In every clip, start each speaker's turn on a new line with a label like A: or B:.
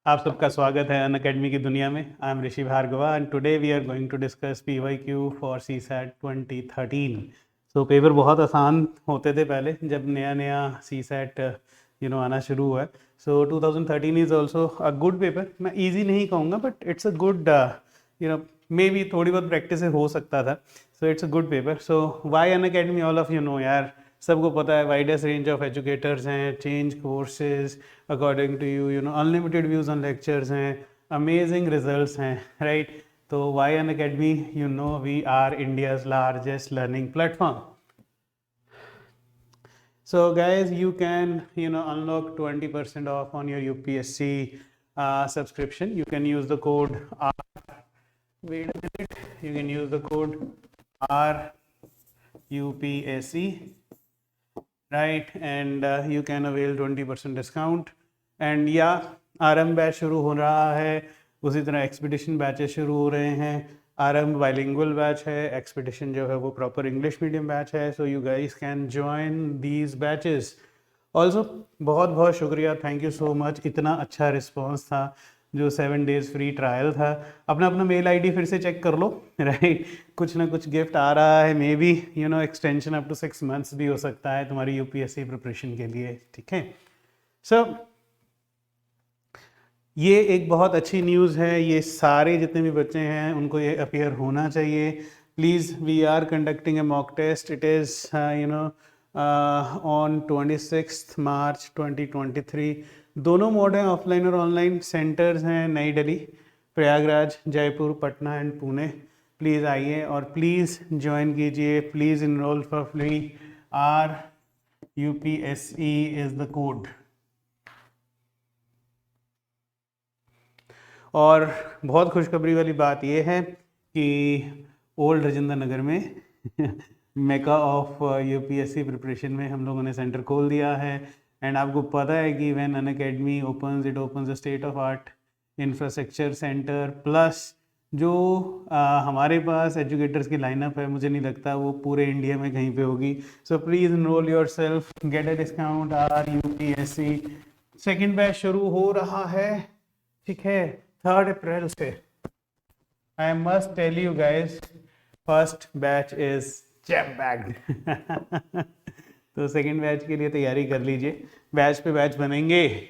A: आप सबका स्वागत है अनअकैडमी की दुनिया में। I am Rishi Bhargava and today we are going to discuss PYQ for CSAT 2013। So paper बहुत आसान होते थे पहले जब नया नया CSAT आना शुरू हुआ है। So 2013 is also a good paper. मैं ईजी नहीं कहूँगा but it's a good maybe थोड़ी बहुत प्रैक्टिस से हो सकता था। So it's a good paper. So why Unacademy, all of you know यार, सबको पता है वाइडेस्ट रेंज ऑफ एजुकेटर्स हैं, change courses according to you know unlimited views on lectures हैं, अमेजिंग रिजल्ट्स हैं, राइट। तो why Unacademy, you know we are India's largest learning platform. So guys, you can unlock 20% off on your UPSC subscription. You can use the code R. Wait a minute. You can use the code RUPSC, right? And you can avail 20% discount. And yeah, RM batch शुरू हो रहा है, उसी तरह expedition batches शुरू हो रहे हैं। आरएम बाइलिंगुअल बैच है, एक्सपीडिशन जो है वो प्रॉपर इंग्लिश मीडियम बैच है। So you guys can join these batches also. बहुत बहुत शुक्रिया, थैंक यू सो मच। इतना अच्छा रिस्पॉन्स था जो 7 डेज़ फ्री ट्रायल था। अपना अपना मेल आईडी फिर से चेक कर लो, राइट। कुछ ना कुछ गिफ्ट आ रहा है, maybe extension up to 6 months भी हो सकता है तुम्हारी यूपीएससी प्रिपरेशन के लिए, ठीक है। सो ये एक बहुत अच्छी न्यूज़ है। ये सारे जितने भी बच्चे हैं उनको ये अपीयर होना चाहिए। Please, we are conducting a mock test. It is on 26 March 2023। दोनों मोड हैं, ऑफलाइन और ऑनलाइन। सेंटर्स हैं नई दिल्ली, प्रयागराज, जयपुर, पटना एंड पुणे। प्लीज़ आइए और प्लीज़ ज्वाइन कीजिए। Please enrol for free. RUPSE is the code. और बहुत खुशखबरी वाली बात यह है कि ओल्ड राजेंद्र नगर में मेका ऑफ यूपीएससी प्रिपरेशन में हम लोगों ने सेंटर खोल दिया है। एंड आपको पता है कि when Unacademy opens, it opens a state of art infrastructure centre. Plus जो हमारे पास एजुकेटर्स की लाइनअप है, मुझे नहीं लगता वो पूरे इंडिया में कहीं पे होगी। So please enrol yourself, get a discount. RUPSC second batch शुरू हो रहा है, ठीक है, 3 अप्रैल से। I must tell you guys, first batch is jam packed. तो सेकेंड बैच के लिए तैयारी कर लीजिए, बैच पे बैच बनेंगे।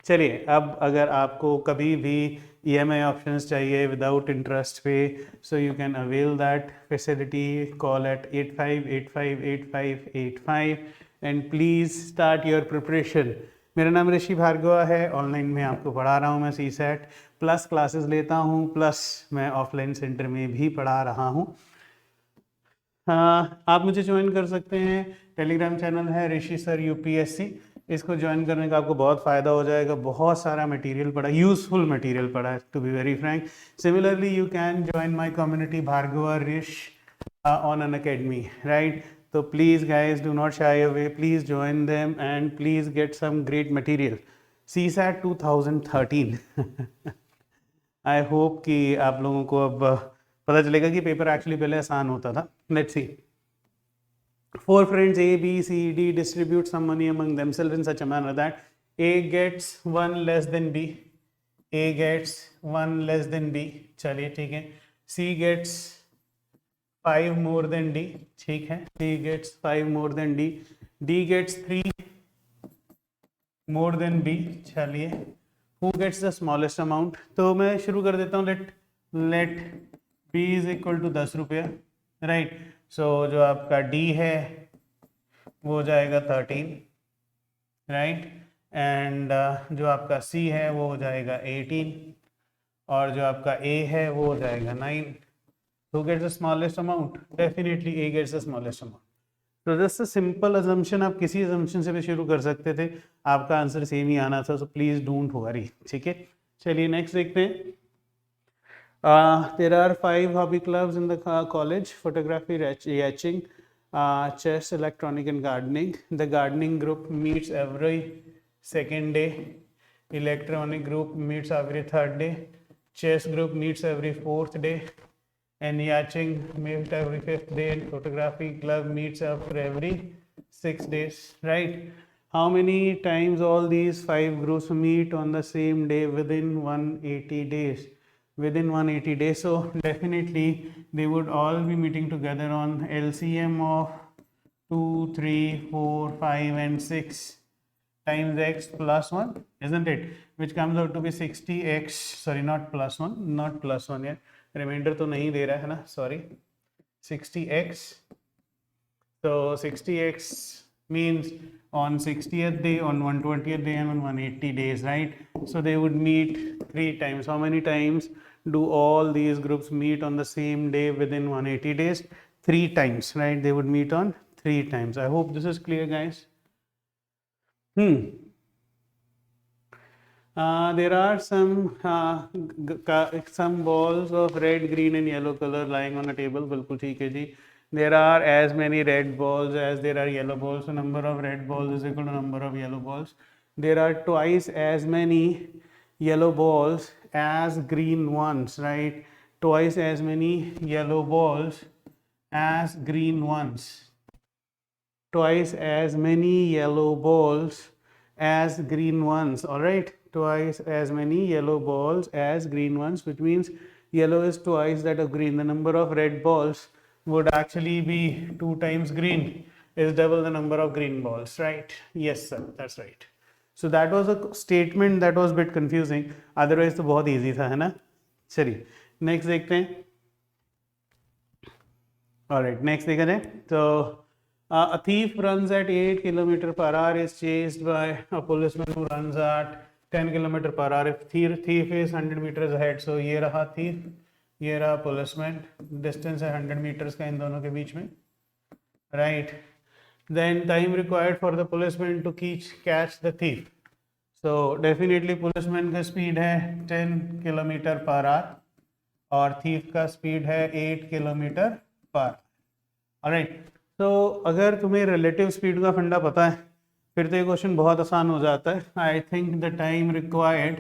A: चलिए, अब अगर आपको कभी भी EMI ऑप्शंस चाहिए विदाउट इंटरेस्ट पे, so you can avail that facility. Call at 85858585 and please start your preparation. मेरा नाम ऋषि भार्गवा है। ऑनलाइन में आपको पढ़ा रहा हूँ मैं CSAT प्लस क्लासेस लेता हूँ, प्लस मैं ऑफलाइन सेंटर में भी पढ़ा रहा हूँ। आप मुझे ज्वाइन कर सकते हैं। टेलीग्राम चैनल है ऋषि सर UPSC। इसको ज्वाइन करने का आपको बहुत फ़ायदा हो जाएगा। बहुत सारा मटेरियल पड़ा, यूज़फुल मटेरियल पड़ा है, to be very frank. Similarly you can join my community Bhargava Rish on Unacademy, right. तो please guys, do not shy away, please join them and please get some great material. CSAT 2013 I hope कि आप लोगों को अब पता चलेगा कि paper actually पहले आसान होता था। Let's see. 4 friends A, B, C, D distribute some money among themselves in such a manner that A gets 1 less than B, A gets 1 less than B, चलिए ठीक है। C gets 5 more than D, ठीक है। C gets 5 more than D, D gets 3 more than B, चलिए। Who gets the smallest amount? तो मैं शुरू कर देता हूँ। let B is equal to 10 रुपया, राइट। सो जो आपका D है वो हो जाएगा 13, राइट। एंड जो आपका C है वो हो जाएगा 18, और जो आपका A है वो हो जाएगा 9। Who gets the smallest amount? Definitely A gets the smallest amount. तो जस्ट अ सिंपल अजम्पशन, आप किसी अजम्पशन से भी शुरू कर सकते थे, आपका आंसर सेम ही आना था। सो प्लीज़ डोंट वरी, ठीक है। चलिए नेक्स्ट देखते हैं। There are 5 hobby clubs in the college: photography, etching, chess, electronic and gardening. The gardening group meets every second day, electronic group meets every third day, chess group meets every fourth day, and etching meets every 5th day, and photography club meets after every 6 days, right. how many times all these 5 groups meet on the same day within 180 days? Within 180 days, so definitely they would all be meeting together on LCM of 2, 3, 4, 5 and 6 times x plus 1, isn't it? Which comes out to be 60x, sorry, not plus 1, not plus 1 yet, remainder तो नहीं दे रहा है ना, sorry, 60x. So 60x means on 60th day, on 120th day and on 180 days, right? So they would meet 3 times. How many times do all these groups meet on the same day within 180 days? 3 times, right? They would meet on 3 times. I hope this is clear, guys. There are some balls of red, green and yellow color lying on a table. बिल्कुल ठीक है जी. There are as many red balls as there are yellow balls. So number of red balls is equal to number of yellow balls. There are twice as many yellow balls as green ones, right? Twice as many yellow balls as green ones. Twice as many yellow balls as green ones. All right, twice as many yellow balls as green ones, which means yellow is twice that of green. The number of red balls would actually be 2 times green, is double the number of green balls, right? Yes sir, that's right. So that was a statement that was a bit confusing, otherwise तो बहुत easy था, है ना? चलिए next देखते हैं. Alright, next देखा जाए. So a thief runs at 8 km/h is chased by a policeman who runs at 10 km/h. If thief is 100 meters ahead, so ये रहा thief, ये रहा policeman, distance है 100 meters का इन दोनों के बीच में, right? Then time required for the policeman to catch the thief. So definitely policeman का speed है 10 km/h और thief का speed है 8 km/h. Alright. तो अगर तुम्हें रिलेटिव स्पीड का फंडा पता है फिर तो ये क्वेश्चन बहुत आसान हो जाता है. I think the time required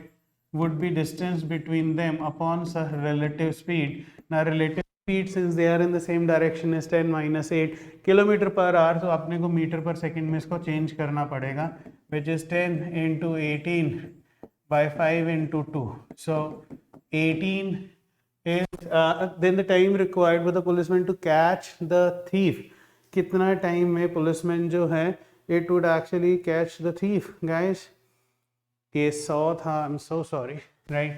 A: would be distance between them upon relative speed. ना relative speed since they are in the same direction is 10 - 8 km/h. तो अपने को मीटर पर सेकेंड में इसको चेंज करना पड़ेगा, which is 10 × 18 by 5 × 2. So 18 is then the time required for the policeman to catch the thief. कितना टाइम में पुलिसमैन जो है it would actually catch the thief, guys? ये 100 था, I'm so sorry, right?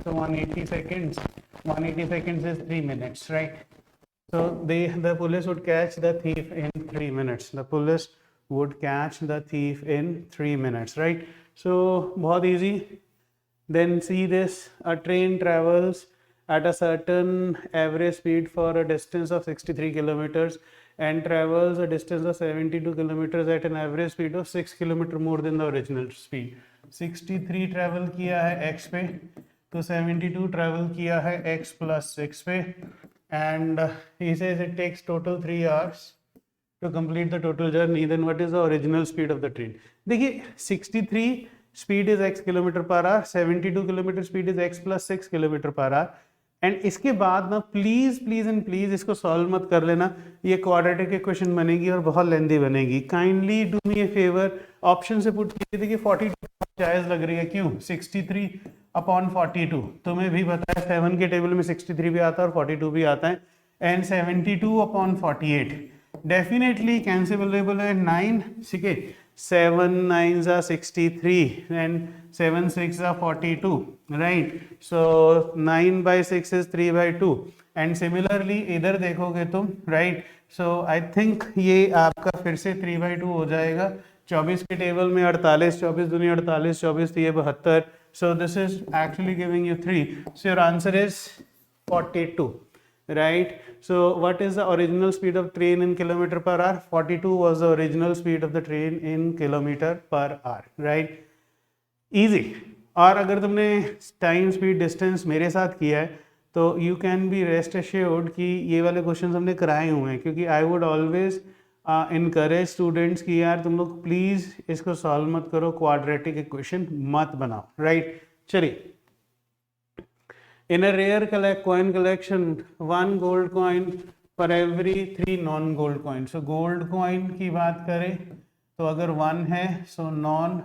A: So 180 seconds. 180 seconds is 3 minutes, right? So the police would catch the thief in 3 minutes. The police would catch the thief in 3 minutes, right? So बहुत easy. Then see this: a train travels at a certain average speed for a distance of 63 kilometers and travels a distance of 72 kilometers at an average speed of 6 kilometer more than the original speed. 63 travel किया है x पे, तो 72 travel किया है x plus 6 पे, and he says it takes total 3 hours to complete the total journey. Then what is the original speed of the train? देखिए 63 speed is x km/h, 72 kilometer speed is x plus 6 km/h. And इसके बाद ना please and please इसको solve मत कर लेना, ये quadratic equation बनेगी और बहुत लेंदी बनेगी. Kindly do me A favour, option से पुट कीजिए. देखिए 42 जायज लग रही है, क्यों? 63/42 तुम्हें भी पता है 7 के टेबल में 63 भी आता है और 42 भी आता है, एंड 72/48 डेफिनेटली कैंसिलेबल है. 9 ठीक है, 7 9s are 63 and 7 6s are 42, right? So 9/6 is 3/2 and similarly इधर देखोगे तुम, right? So I think ये आपका फिर से 3/2 हो जाएगा. 24 के टेबल में 48, 24 दूनी 48, 24 तो ये 72. So this is actually giving you 3. So your answer is 42. Right? So what is the original speed of train in km/h? 42 was the original speed of the train in km/h, right? Easy. और अगर तुमने time speed distance मेरे साथ किया है तो you can be rest assured कि ये वाले क्वेश्चन हमने कराए हुए हैं, क्योंकि I would always encourage students कि यार तुम लोग प्लीज़ इसको सॉल्व मत करो, क्वाड्रेटिक इक्वेशन मत बनाओ, राइट? चलिए, in a rare coin collection, 1 gold coin for every 3 non-gold coins. So gold coin की बात करें तो अगर 1 है सो नॉन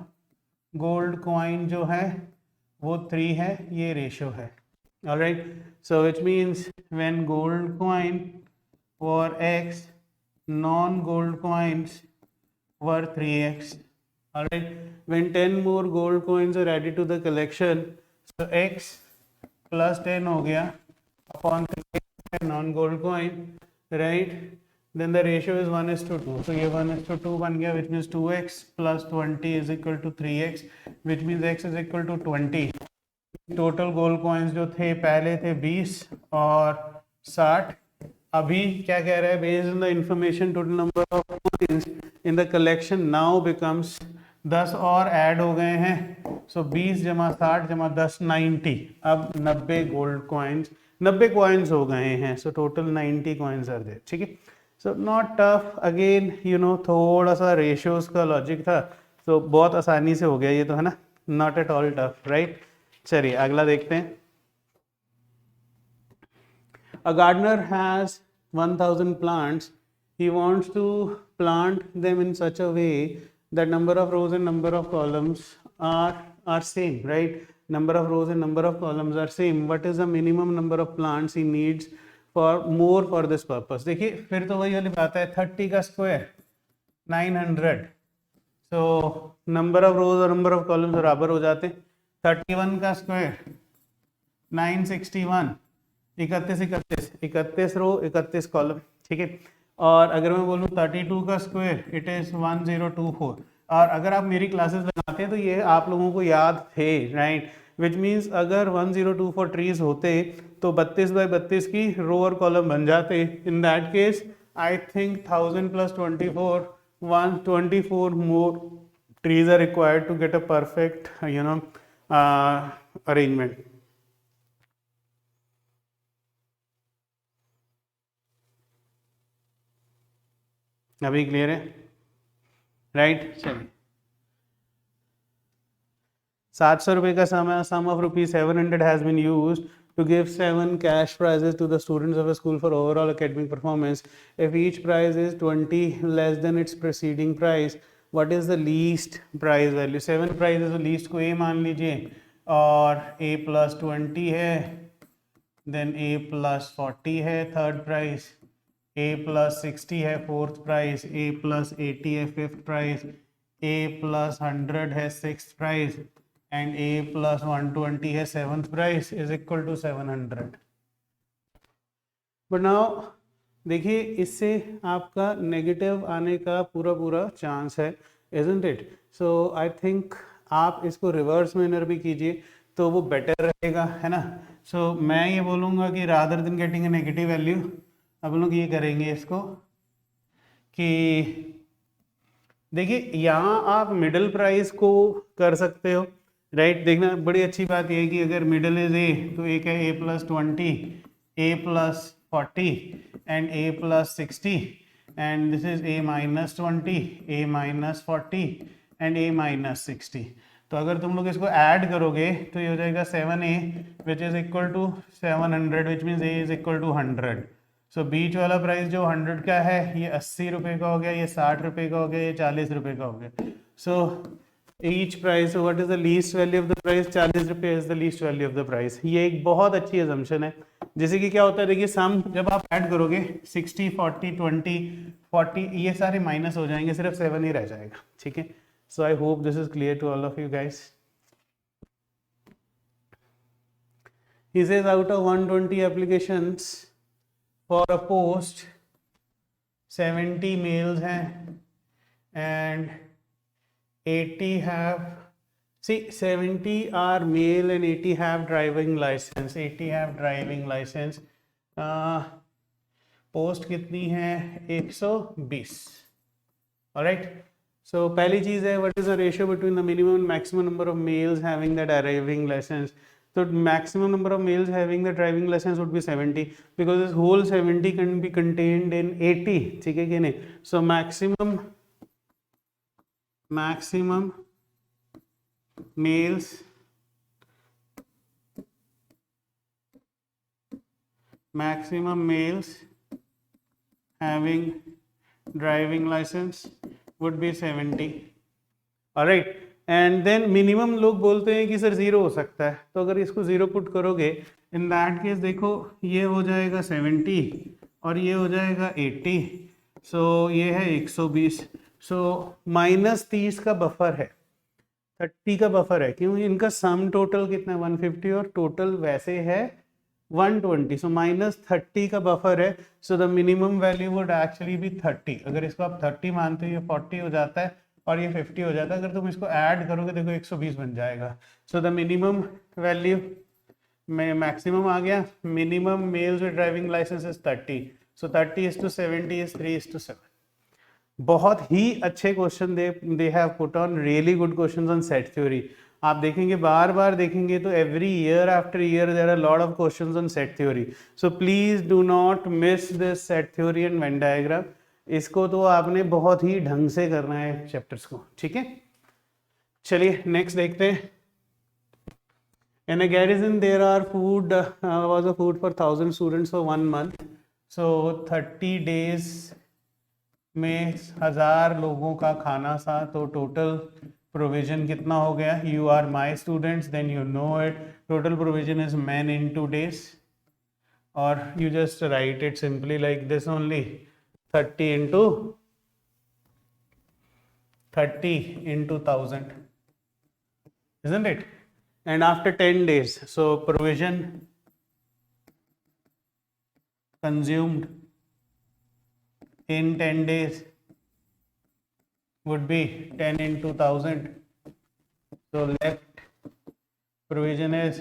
A: गोल्ड कॉइन जो है वो 3 है, ये रेशो है. Alright, so which means when gold coin for x, non gold coins were 3x. Alright, when 10 more gold coins are added to the collection, so x plus 10 हो गया upon 3 non gold coin, right? Then the ratio is 1:2. So ये 1:2 बन गया, which means 2x plus 20 is equal to 3x, which means x is equal to 20. Total gold coins जो थे पहले थे 20 और 60. अभी क्या कह रहा है, based on the information total number of coins in the collection now becomes 10 और ऐड हो गए हैं. सो 20 जमा 60 जमा 10 90. अब 90 गोल्ड कॉइन्स 90 कॉइन्स हो गए हैं. So total 90 coins are there. ठीक है, so not tough. Again you know थोड़ा सा रेशियोज का लॉजिक था, तो बहुत आसानी से हो गया ये तो, है ना, not at all tough, right. चलिए अगला देखते हैं. A gardener has 1000 plants. He wants to plant them in such a way that number of rows and number of columns are same, right? Number of rows and number of columns are same. What is the minimum number of plants he needs for more for this purpose? देखिए फिर तो वही वाली बात है, 30 का square 900. So number of rows और number of columns बराबर हो जाते हैं. 31 का स्क्वायर 961. 31 रो 31 कॉलम. ठीक है, और अगर मैं बोलूँ 32 का स्क्वायर इट इज़ 1024. और अगर आप मेरी क्लासेस लगाते हैं तो ये आप लोगों को याद थे, राइट. विच मीन्स अगर 1024 ट्रीज होते तो 32 बाई 32 की रो और कॉलम बन जाते. In that case I think 1000 plus 24 124 more trees are required to get a perfect arrangement. अभी क्लियर है, राइट. चलिए 700 रुपये का sum of rupees 700 has been used to give 7 cash prizes to the students of a school for overall academic performance. If each prize is 20 less than its preceding prize, what is the least prize value? 7 prize is the least को A मान लीजिए, और A plus 20 है, then A plus 40 है third prize, A plus 60 है fourth prize, A plus 80 है fifth prize, A plus 100 है sixth prize, and A plus 120 है seventh prize is equal to 700. But now देखिए इससे आपका नेगेटिव आने का पूरा चांस है, isn't it. So I think आप इसको रिवर्स मैनर भी कीजिए तो वो बेटर रहेगा, है ना. सो मैं ये बोलूँगा कि rather than getting a negative value, अब लोग ये करेंगे इसको कि देखिए यहाँ आप मिडिल प्राइस को कर सकते हो, राइट. देखना बड़ी अच्छी बात यह है कि अगर मिडिल इज ए तो एक है A plus 20, A plus 40 and A plus 60, and this is A minus 20, A minus 40 and A minus 60. तो अगर तुम लोग इसको ऐड करोगे तो ये हो जाएगा 7A which is equal to 700, which means A is equal to 100. So बीच वाला प्राइस जो 100 का है ये 80 रुपये का हो गया, ये 60 रुपये का हो गया, ये 40 रुपये का हो गया. So each price, what is the least value of the price? 40 रुपये is the least value of the price. ये एक बहुत अच्छी अजम्पशन है. जैसे कि क्या होता है, देखिए सम जब आप ऐड करोगे 60 40 20 40 ये सारे माइनस हो जाएंगे, सिर्फ 7 ही रह जाएगा. ठीक है, so I hope this is clear to all of you guys. He says out of 120 applications for a post 70 males हैं and 80 have, see 70 are male and 80 have driving license. 80 have driving license. Post कितनी है? 120. alright, so पहली चीज है what is the ratio between the minimum and maximum number of males having the driving license. So maximum number of males having the driving license would be 70 because this whole 70 can be contained in 80. ठीक है कि नहीं? So maximum males having driving license would be 70. Alright, and then minimum लोग बोलते हैं कि sir 0 हो सकता है, तो अगर इसको 0 पुट करोगे इन दैट केस देखो ये हो जाएगा 70 और ये हो जाएगा 80, सो ये है 120, सो -30 का बफर है, 30 का बफर है, क्योंकि इनका सम टोटल कितना है 150 और टोटल वैसे है 120, सो -30 का बफर है, सो the minimum value would actually भी 30। अगर इसको आप 30 मानते हो ये 40 हो जाता है और ये 50 हो जाता है, अगर तुम इसको ऐड करोगे देखो 120 बन जाएगा। सो द मिनिमम वैल्यू में मैक्सिमम आ गया, minimum males with driving licence is 30, so 30:70 is 3:7। बहुत ही अच्छे question they have put on, really good questions on set theory. आप देखेंगे बार बार देखेंगे तो every year after year there are lot of questions on set theory, so please do not miss this set theory and Venn diagram. इसको तो आपने बहुत ही ढंग से करना है चैप्टर्स को, ठीक है। चलिए नेक्स्ट देखते हैं। In a garrison there are food was a food for 1000 students for 1 month, so 30 days में 1000 लोगों का खाना था, तो टोटल प्रोविजन कितना हो गया। You are my students, then you know it, total provision is man into days, और you just write it simply like this only, 30 into 1000, isn't it? And after 10 days, so provision consumed in 10 days would be 10 into 1000, so left provision is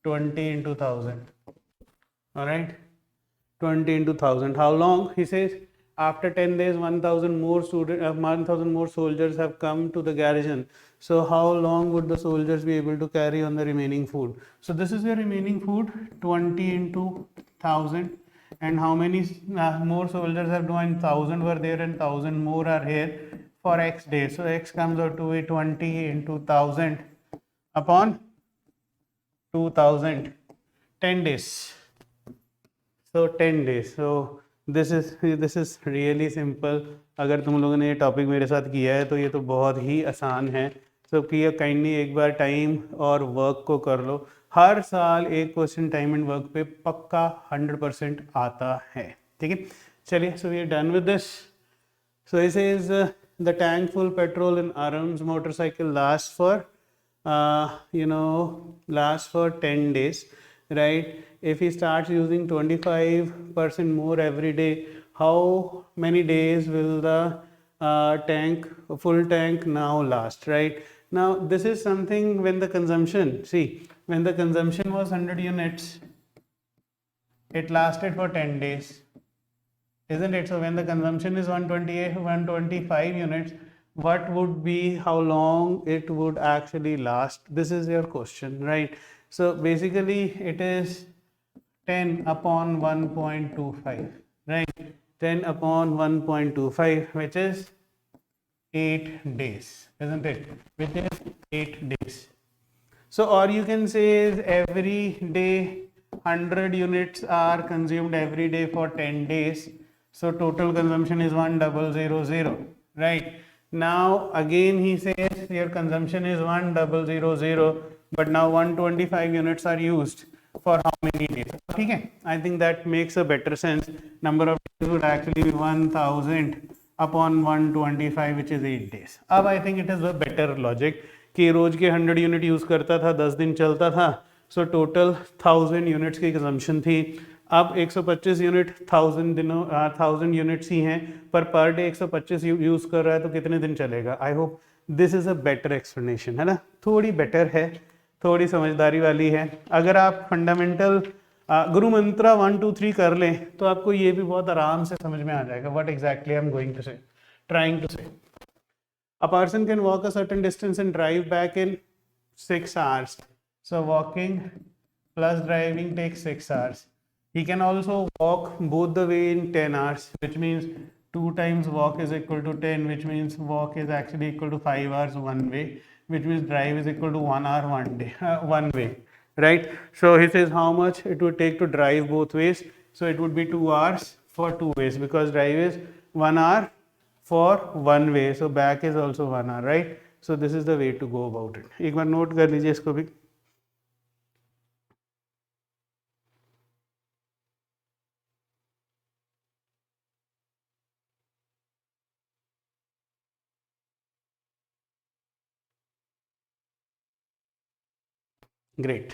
A: 20 into 1000, all right, 20 into 1000. How long? He says after 10 days 1000 more soldiers have come to the garrison, so how long would the soldiers be able to carry on the remaining food? So this is your remaining food, 20 into 1000, and how many more soldiers have joined? 1000 were there and 1000 more are here for x days, so x comes out to be 20 into 1000 upon 2000, 10 days, so 10 days. So this is really simple. अगर तुम लोगों ने ये topic मेरे साथ किया है तो ये तो बहुत ही आसान है। सो प्लीज काइंडली एक बार टाइम और वर्क को कर लो, हर साल एक क्वेश्चन टाइम एंड वर्क पे पक्का 100% आता है, ठीक है। चलिए, so we are done with this. So this is the tank full petrol in Arun's motorcycle lasts for lasts for 10 days, right? If he starts using 25% more every day, how many days will the full tank now last, right? Now this is something when the consumption, see, when the consumption was 100 units, it lasted for 10 days, isn't it? So when the consumption is 125 units, what would be, how long it would actually last? This is your question, right? So basically it is 10 upon 1.25, right? 10 upon 1.25, which is 8 days, isn't it? Which is 8 days. So, or you can say is every day 100 units are consumed every day for 10 days. So total consumption is 1000, right? Now again he says your consumption is 1000, but now 125 units are used for how many days? ठीक है, I think that makes a better sense. Number of days would actually be 1000 upon 125, which is 8 days. अब I think it is a better logic कि रोज के 100 unit use करता था, 10 दिन चलता था, सो टोटल 1000 यूनिट्स की कंजम्पशन थी। अब 125 यूनिट 1000 यूनिट्स ही हैं, पर डे 125 यूज़ कर रहा है, तो कितने दिन चलेगा? आई hope this is a better explanation, है ना, थोड़ी बेटर है, थोड़ी समझदारी वाली है। अगर आप फंडामेंटल गुरु मंत्रा 1 2 3 कर लें तो आपको ये भी बहुत आराम से समझ में आ जाएगा what exactly I am going to say, trying to say. A person can walk a certain distance and drive back in 6 hours. So walking plus driving takes 6 hours. He can also walk both the way in 10 hours, which means 2 times walk is equal to 10, which means walk is actually equal to 5 hours one way, which means drive is equal to 1 hour one way, right? So he says how much it would take to drive both ways. So it would be 2 hours for 2 ways, because drive is 1 hour for one way, so back is also 1 hour, right? So this is the way to go about it. एक बार note कर लीजिए इसको भी. Great.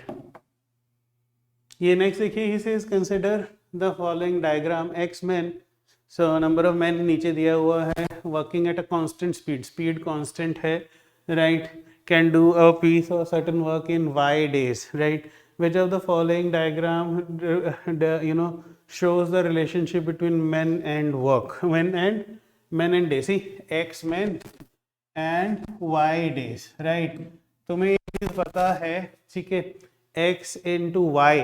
A: ये next देखिए, he says consider the following diagram. X men, so number of men नीचे दिया हुआ है, working at a constant speed, speed constant है, right? Can do a piece or certain work in y days, right? Which of the following diagram shows the relationship between men and work, men and days? See, x men and y days, right? तुम्हें ये चीज पता है, ठीक है, x into y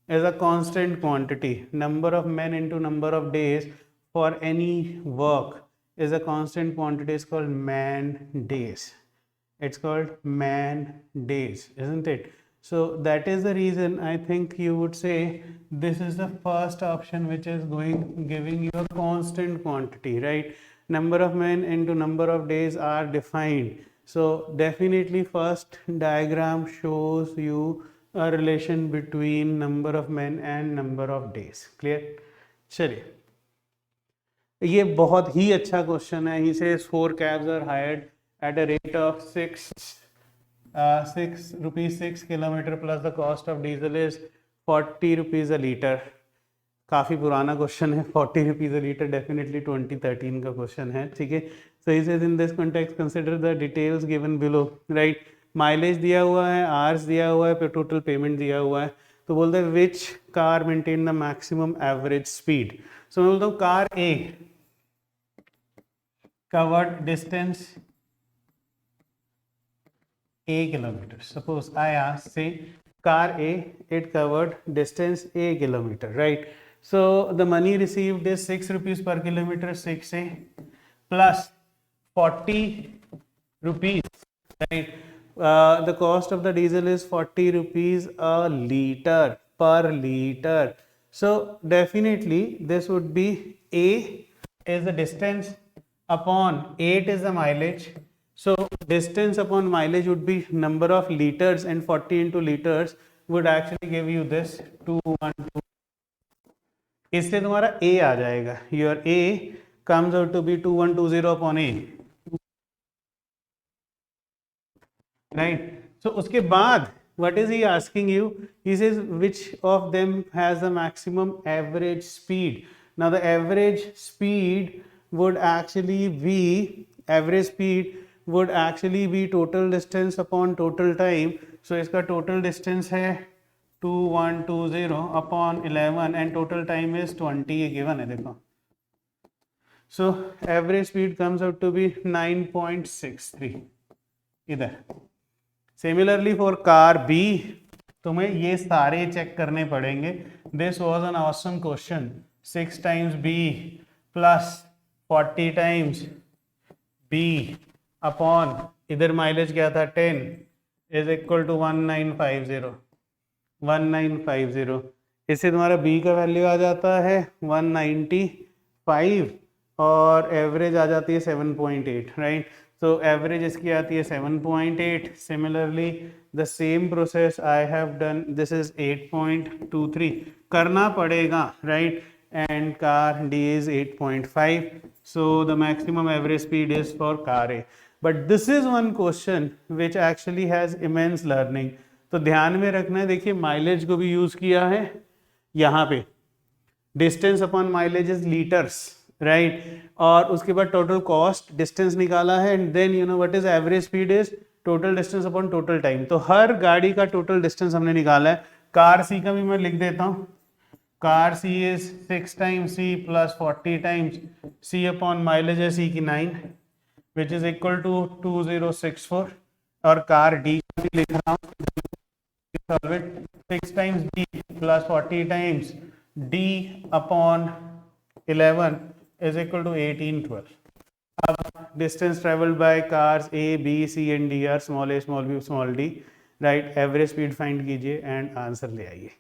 A: is a constant quantity. Number of men into number of days for any work is a constant quantity. It's called man days. It's called man days, isn't it? So that is the reason I think you would say this is the first option, which is giving you a constant quantity, right? Number of men into number of days are defined. So definitely first diagram shows you a relation between number of men and number of days. Clear? चलिए, ये बहुत ही अच्छा question है. He says 4 cabs are hired at a rate of 6 rupees 6 kilometer plus the cost of diesel is 40 rupees a liter. काफ़ी पुराना question है. 40 rupees a liter definitely 2013 का question है, ठीक है. So he says in this context consider the details given below, right? Mileage दिया हुआ है, आर्स दिया हुआ है, टोटल पेमेंट दिया हुआ है. तो बोलते हैं which car maintain the maximum average speed. So मैं बोलता हूँ car A covered distance a kilometer. Suppose I ask, say car A, it covered distance a kilometer, right? So the money received is 6 rupees per kilometer, 6A plus 40 rupees, right? The cost of the diesel is 40 rupees a liter per liter. So definitely this would be A is the distance upon 8 is the mileage. So distance upon mileage would be number of liters, and 40 into liters would actually give you this 212. इससे तुम्हारा A आ जाएगा. Your A comes out to be 2120 upon A, right? So उसके बाद what is he asking you? He says which of them has the maximum average speed. Now the average speed would actually be total distance upon total time. So इसका total distance है 2120 upon 11 and total time is 20. ये given है, देखो. So average speed comes out to be 9.63 इधर. Similarly for car B, तुम्हें ये सारे check करने पड़ेंगे. This was an awesome question. 6 times B plus 40 times B upon इधर माइलेज क्या था 10 इज इक्वल टू 1950. इससे तुम्हारा B का वैल्यू आ जाता है 195 और एवरेज आ जाती है 7.8, राइट? तो एवरेज इसकी आती है 7.8. Similarly the same process I have done, this is 8.23 करना पड़ेगा, right? And car D is 8.5. So the maximum average speed is for car A. But this is one question which actually has immense learning. तो ध्यान में रखना है. देखिए mileage को भी यूज किया है यहाँ पे. Distance upon mileage is litres, right? और उसके बाद टोटल कॉस्ट डिस्टेंस निकाला है, and then you know what is average speed is total distance upon total time. तो हर गाड़ी का टोटल डिस्टेंस हमने निकाला है. कार सी का भी मैं लिख देता हूँ. Car C is 6 times C plus 40 times C upon mileage है C की 9, which is equal to 2064. और कार D का भी लिख रहा हूँ, 6 times D plus 40 times D upon 11 is equal to 1812. अब distance traveled by cars A, B, C and D are small a, small b, small d, right? Average speed find कीजिए and answer ले आइए.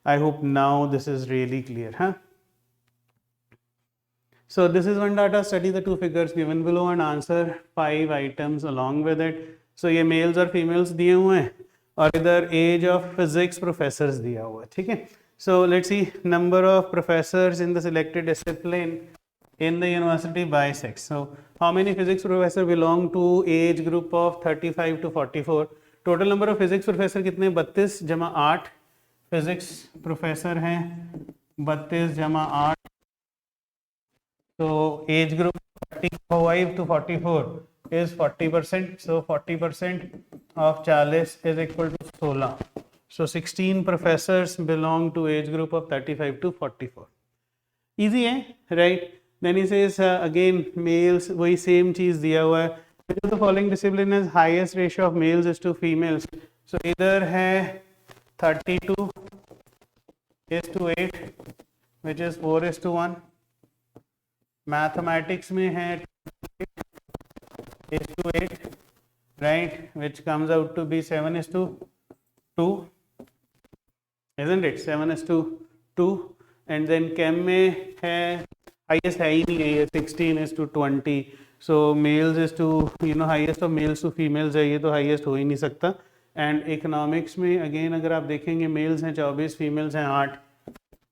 A: I hope now this is really clear, huh? So this is one data, study the two figures given below and answer 5 items along with it. So ये males और females दिए हुए हैं और इधर age of physics professors दिया हुआ है, ठीक है. So let's see number of professors in the selected discipline in the university by sex. So how many physics professors belong to age group of 35 to 44? Total number of physics professor कितने? 32 जमा 8 physics professor हैं, 32 जमा 8. So age group 35 to 44 is 40%. So 40% of 40 is equal to 16. So 16 professors belong to age group of 35 to 44. Easy है, right? Then he says again males, वही same चीज दिया हुआ है. Which of the following discipline has highest ratio of males is to females? So इधर है 32 is to 8, which is 4 is to 1. Mathematics में है is to 8, right? Which comes out to be 7 is to 2, isn't it? 7 is to 2. And then chem में है highest है ही नहीं है, ये 16 is to 20. So males is to, highest of males to females है, ये तो highest हो ही नहीं सकता. And economics में again अगर आप देखेंगे males हैं 24, females हैं 8.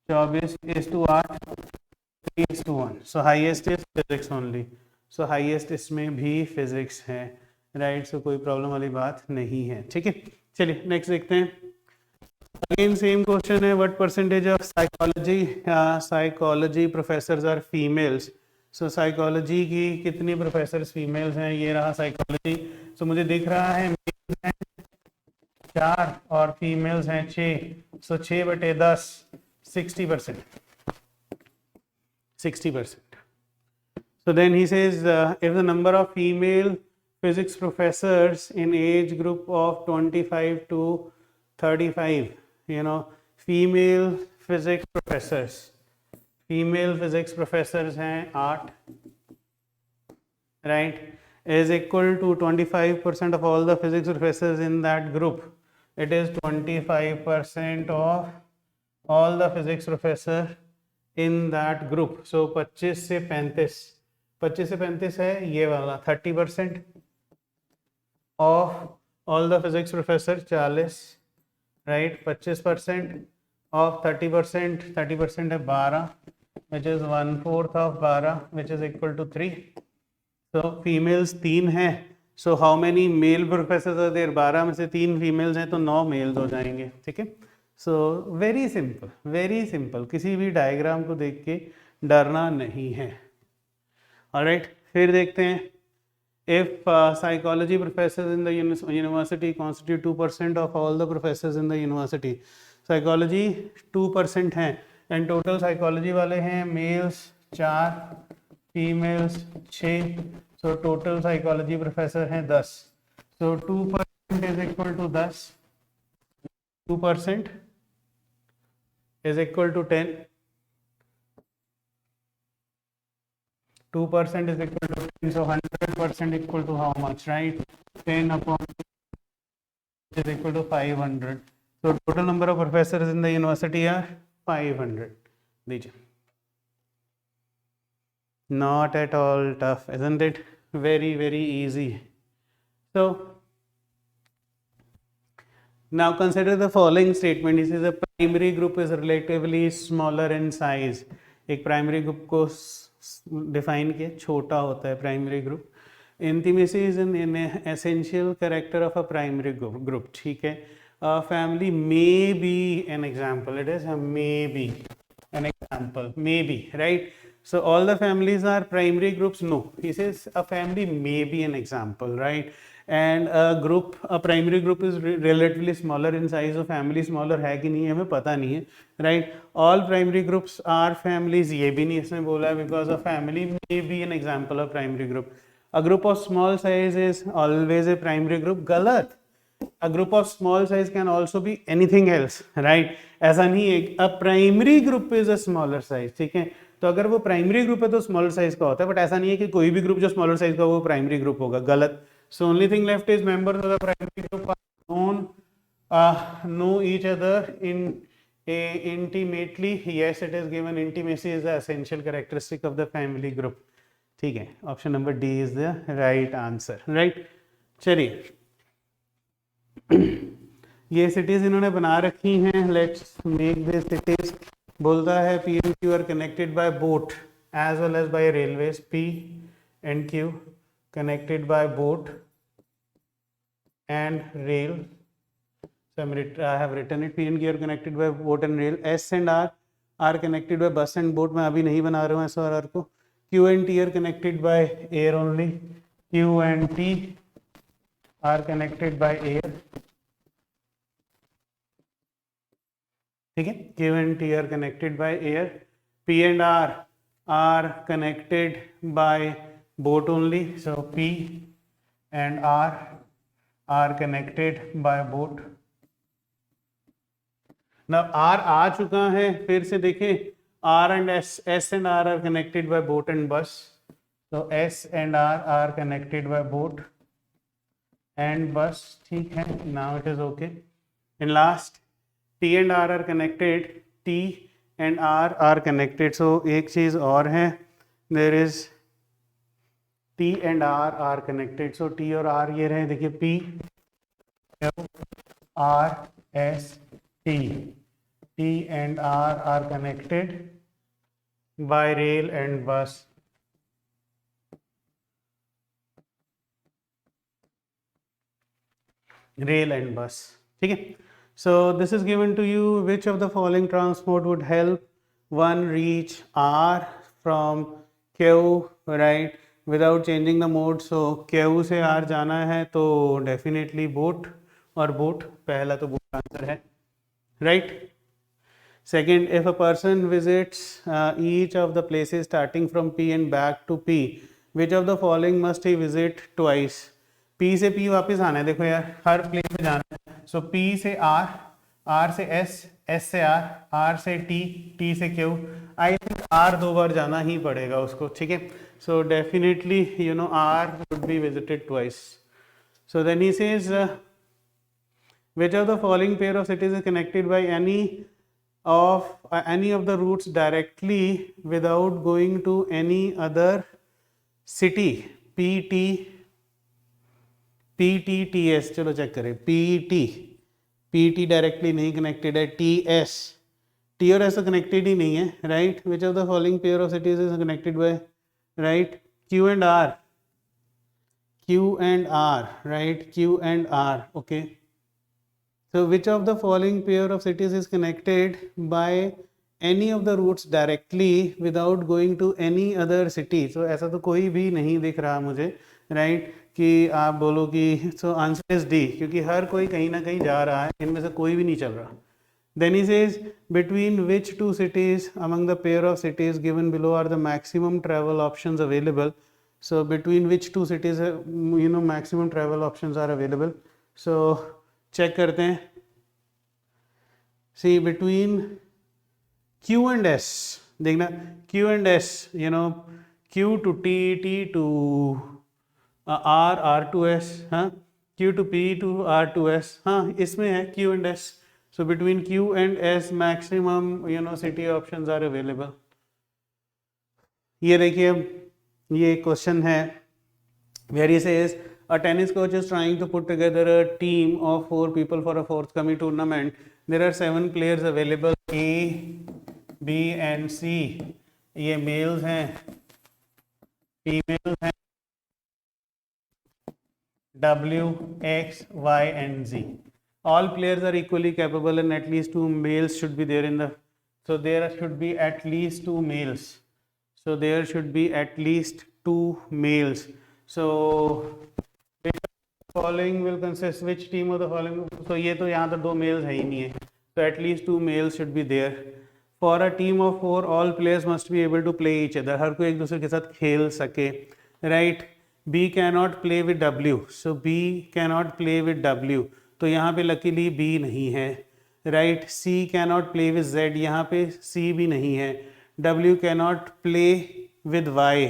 A: 24 is to 8, 3 is to 1. So highest is physics only. So highest इसमें भी physics है, right? So कोई problem वाली बात नहीं है, ठीक है. चलिए next देखते हैं. Again same question है, what percentage of psychology professors are females? So psychology की कितनी professors females हैं? ये रहा psychology. So मुझे दिख रहा है males हैं 4 और females हैं 6. So 6/10 60%. 60%. So then he says if the number of female physics professors in age group of 25 to 35, female physics professors हैं 8, right, is equal to 25% of all the physics professors in that group. It is 25% of all the physics professor in that group. So 25 से 35 है ये वाला 30% of all the physics professor 40, right? 25% of 30%, 30% है 12, which is 1/4 of 12, which is equal to 3. So females 3 है. So how many male professors are there? 12 में से 3 females हैं तो 9 males हो जाएंगे, ठीक है. So very simple. किसी भी डायग्राम को देख के डरना नहीं है. Alright, फिर देखते हैं. If psychology professors in the university constitute 2% of all the professors in the university, psychology 2% हैं and total psychology वाले हैं males 4, females 6. So total psychology professor हैं 10. So 2% is equal to 10. 2% is equal to 10. 2% is equal to 10. So 100% equal to how much, right? 10 upon is equal to 500. So total number of professors in the university are 500. दीजिए. Not at all tough, isn't it? Very easy. So now consider the following statement. This is a primary group is relatively smaller in size. एक primary group को define किया, छोटा होता है primary group. Intimacy is an essential character of a primary group. ठीक है. A family may be an example. It is a maybe an example. Maybe, right? So all the families are primary groups? No. He says a family may be an example, right? And a primary group is relatively smaller in size. So family smaller है कि नहीं है हमें पता नहीं है, right? All primary groups are families. ये भी नहीं इसने बोला है because a family may be an example of primary group. A group of small size is always a primary group. गलत. A group of small size can also be anything else, right? ऐसा नहीं है. A primary group is a smaller size. ठीक है. तो अगर वो primary group है तो स्मॉलर साइज का होता है, बट ऐसा नहीं है कि कोई भी ग्रुप जो स्मॉलर साइज का वो प्राइमरी ग्रुप होगा. गलत. So only thing left is members of the primary group know each other in intimately, yes it is given, intimacy is the essential characteristic of the family group. ठीक है, option number D is the right answer, right. चलिए ये cities इन्होंने बना रखी हैं, let's make this cities. बोलता है P and Q are connected by boat as well as by railways, P and Q connected by boat and rail. So I have written it, P and Q are connected by boat and rail. S and R are connected by bus and boat. मैं अभी नहीं बना रहा हूँ S और R को. Q and T are connected by air only. Q and T are connected by air. ठीक है, Q and T are connected by air. P and R are connected by boat only, so P and R are connected by boat. Now R आ चुका है, फिर से देखें R and S and R are connected by boat and bus, so S and R are connected by boat and bus. ठीक है, now it is okay. And last T and R are connected, T and R are connected. So एक चीज और है, there is T and R are connected. So T और R ये रहे, देखिए P Q R S T. T and R are connected by rail and bus. Rail and bus. ठीक है. So this is given to you. Which of the following transport would help one reach R from Q, right? Without changing the mode. So Q से R जाना है तो definitely boat, और boat पहला तो boat answer है, right. Second, if a person visits each of the places starting from P and back to P, which of the following must he visit twice. P से P वापस आना है, देखो यार हर प्लेस में जाना है। सो पी से आर, आर से एस, एस से आर, आर से टी, टी से क्यू। आई थिंक आर दो बार जाना ही पड़ेगा उसको, ठीक है। So definitely, you know, R would be visited twice. So then he says, which of the following pair of cities is connected by any of the routes directly without going to any other city? P T T S. चलो check करें। P T directly नहीं connected है। T S, T और S तो connected ही नहीं है, right. Which of the following pair of cities is connected by, right, Q and R, right, Q and R, okay. So which of the following pair of cities is connected by any of the routes directly without going to any other city? So ऐसा तो कोई भी नहीं दिख रहा मुझे, right, कि आप बोलो कि so answer is D, क्योंकि हर कोई कहीं ना कहीं जा रहा है, इनमें से कोई भी नहीं चल रहा। Then he says, between which two cities among the pair of cities given below are the maximum travel options available? So between which two cities, you know, maximum travel options are available? So check करते हैं। See, between Q and S, देखना Q and S, you know, Q to T, T to R, R to S, हाँ, Q to P to R to S, हाँ, इसमें है Q and S. So between Q and S maximum, you know, city options are available. ये देखिए, ये question है where he says a tennis coach is trying to put together a team of 4 people for a forthcoming tournament. There are 7 players available, A, B and C. ये mails हैं, females हैं, W, X, Y and Z. All players are equally capable and at least 2 males should be there in the, so there should be at least 2 males. So there should be at least 2 males. So which of the following will consist, which team of the following? So ये तो यहाँ तो 2 males है ही नहीं है, so at least 2 males should be there. For a team of 4, all players must be able to play each other. हर कोई एक दूसरे के साथ खेल सके, right? B cannot play with W, so B cannot play with W. तो यहाँ पे लकीली B नहीं है, right. C cannot play with Z, यहाँ पे C भी नहीं है। W cannot play with Y,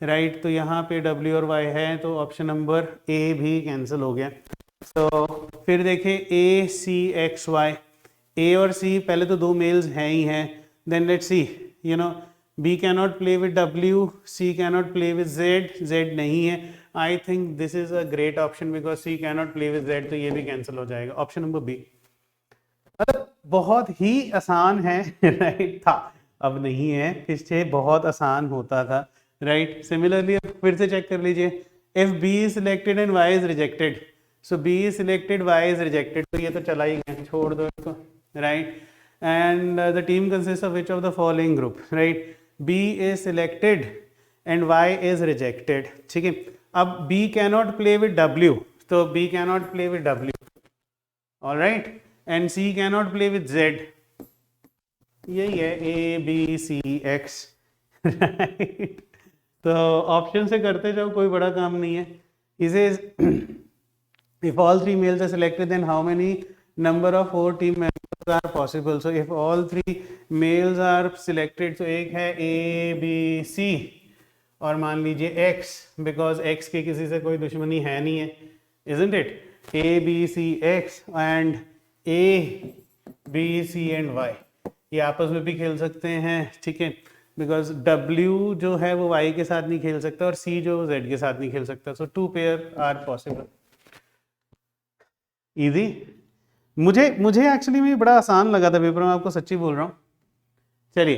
A: right, तो यहाँ पे W और Y है, तो ऑप्शन नंबर A भी कैंसिल हो गया। तो फिर देखें A C X Y, ए और सी पहले तो दो मेल्स हैं ही हैं, then let's see you know B cannot play with W, C cannot play with Z, Z नहीं है. I think this is a great option because C cannot play with Z, तो ये भी कैंसिल हो जाएगा. Option number B. मतलब बहुत ही आसान है राइट था, अब नहीं है, पीछे बहुत आसान होता था राइट. सिमिलरली फिर से चेक कर लीजिए, if B is selected and Y is rejected, so B is selected Y is rejected, तो ये तो चला ही गया, छोड़ दो इसको right. And the team consist of which of the following group right, B is selected and Y is rejected. ठीक है, अब B cannot play with W, तो B cannot play with W, alright, and C cannot play with Z. यही है ए B C X right. तो option से करते जाओ, कोई बड़ा काम नहीं है. इसे if all three males are selected then how many number of 4 team members are possible. So if all 3 males are selected, so एक है A B C और मान लीजिए X, because X के किसी से कोई दुश्मनी है नहीं है, isn't it? A B C X and A B C and Y ये आपस में भी खेल सकते हैं. ठीक है, बिकॉज W जो है वो Y के साथ नहीं खेल सकता और C जो Z के साथ नहीं खेल सकता. सो 2 पेयर आर पॉसिबल. इजी. मुझे एक्चुअली में बड़ा आसान लगा था पेपर में, आपको सच्ची बोल रहा हूँ. चलिए,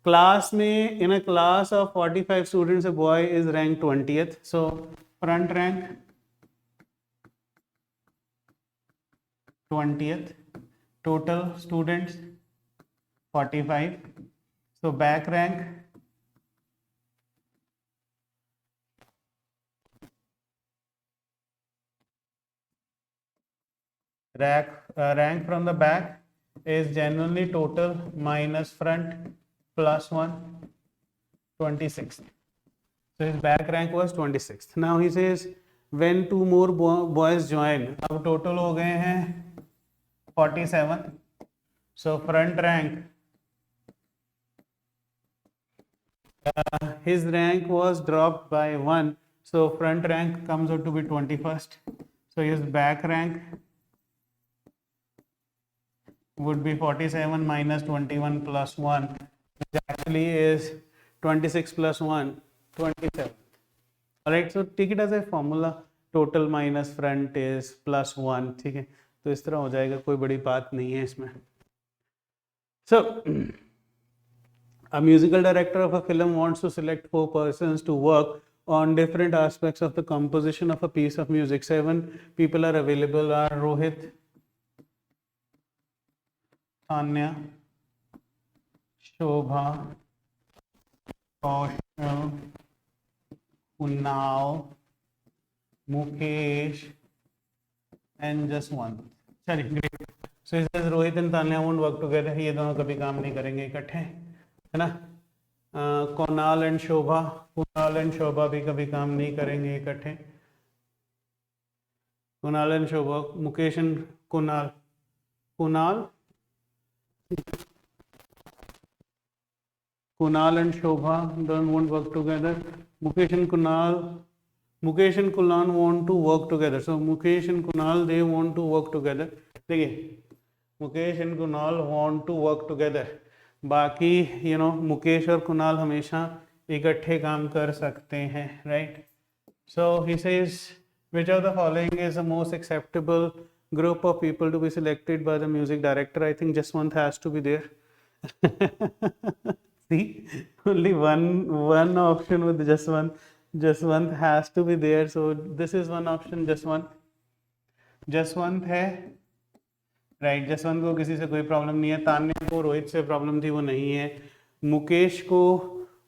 A: क्लास में in a class of 45 students, a boy is rank 20th. So front rank 20th, total students 45. So back rank rank from the back is generally total minus front plus 1, 26th. So his back rank was 26th. Now he says when 2 more boys join, अब total हो गए हैं 47. So front rank his rank was dropped by 1, so front rank comes out to be 21st. So his back rank would be 47 minus 21 plus 1, which actually is 26 plus 1, 27. Alright, so take it as a formula, total minus front is plus 1. ठीक है, तो इस तरह हो जाएगा, कोई बड़ी बात नहीं है इसमें. So a musical director of a film wants to select 4 persons to work on different aspects of the composition of a piece of music. 7 people are available, are Rohit, Tanya, Shobha, Kaushal, Kunal, Mukesh and just one. Sorry, great. So it says Rohit and Tanya won't work together. ये दोनों कभी काम नहीं करेंगे इकट्ठे, है ना. Kunal and शोभा भी कभी काम नहीं करेंगे इकट्ठे. Kunal and Shobha, Mukesh and Kunal and Shobha don't won't work together. Mukesh and Kunal want to work together. So Mukesh and Kunal they want to work together. देखिए, Mukesh and Kunal want to work together. बाकी मुकेश और कुणाल हमेशा इकट्ठे काम कर सकते हैं, right. So he says which of the following is the most acceptable group of people to be selected by the music director. I think Jaswant has to be there. See, only one option with Jaswant has to be there. So this is one option. Jaswant है, right. Jaswant को किसी से कोई problem नहीं है. तान्या को रोहित से problem थी, वो नहीं है. मुकेश को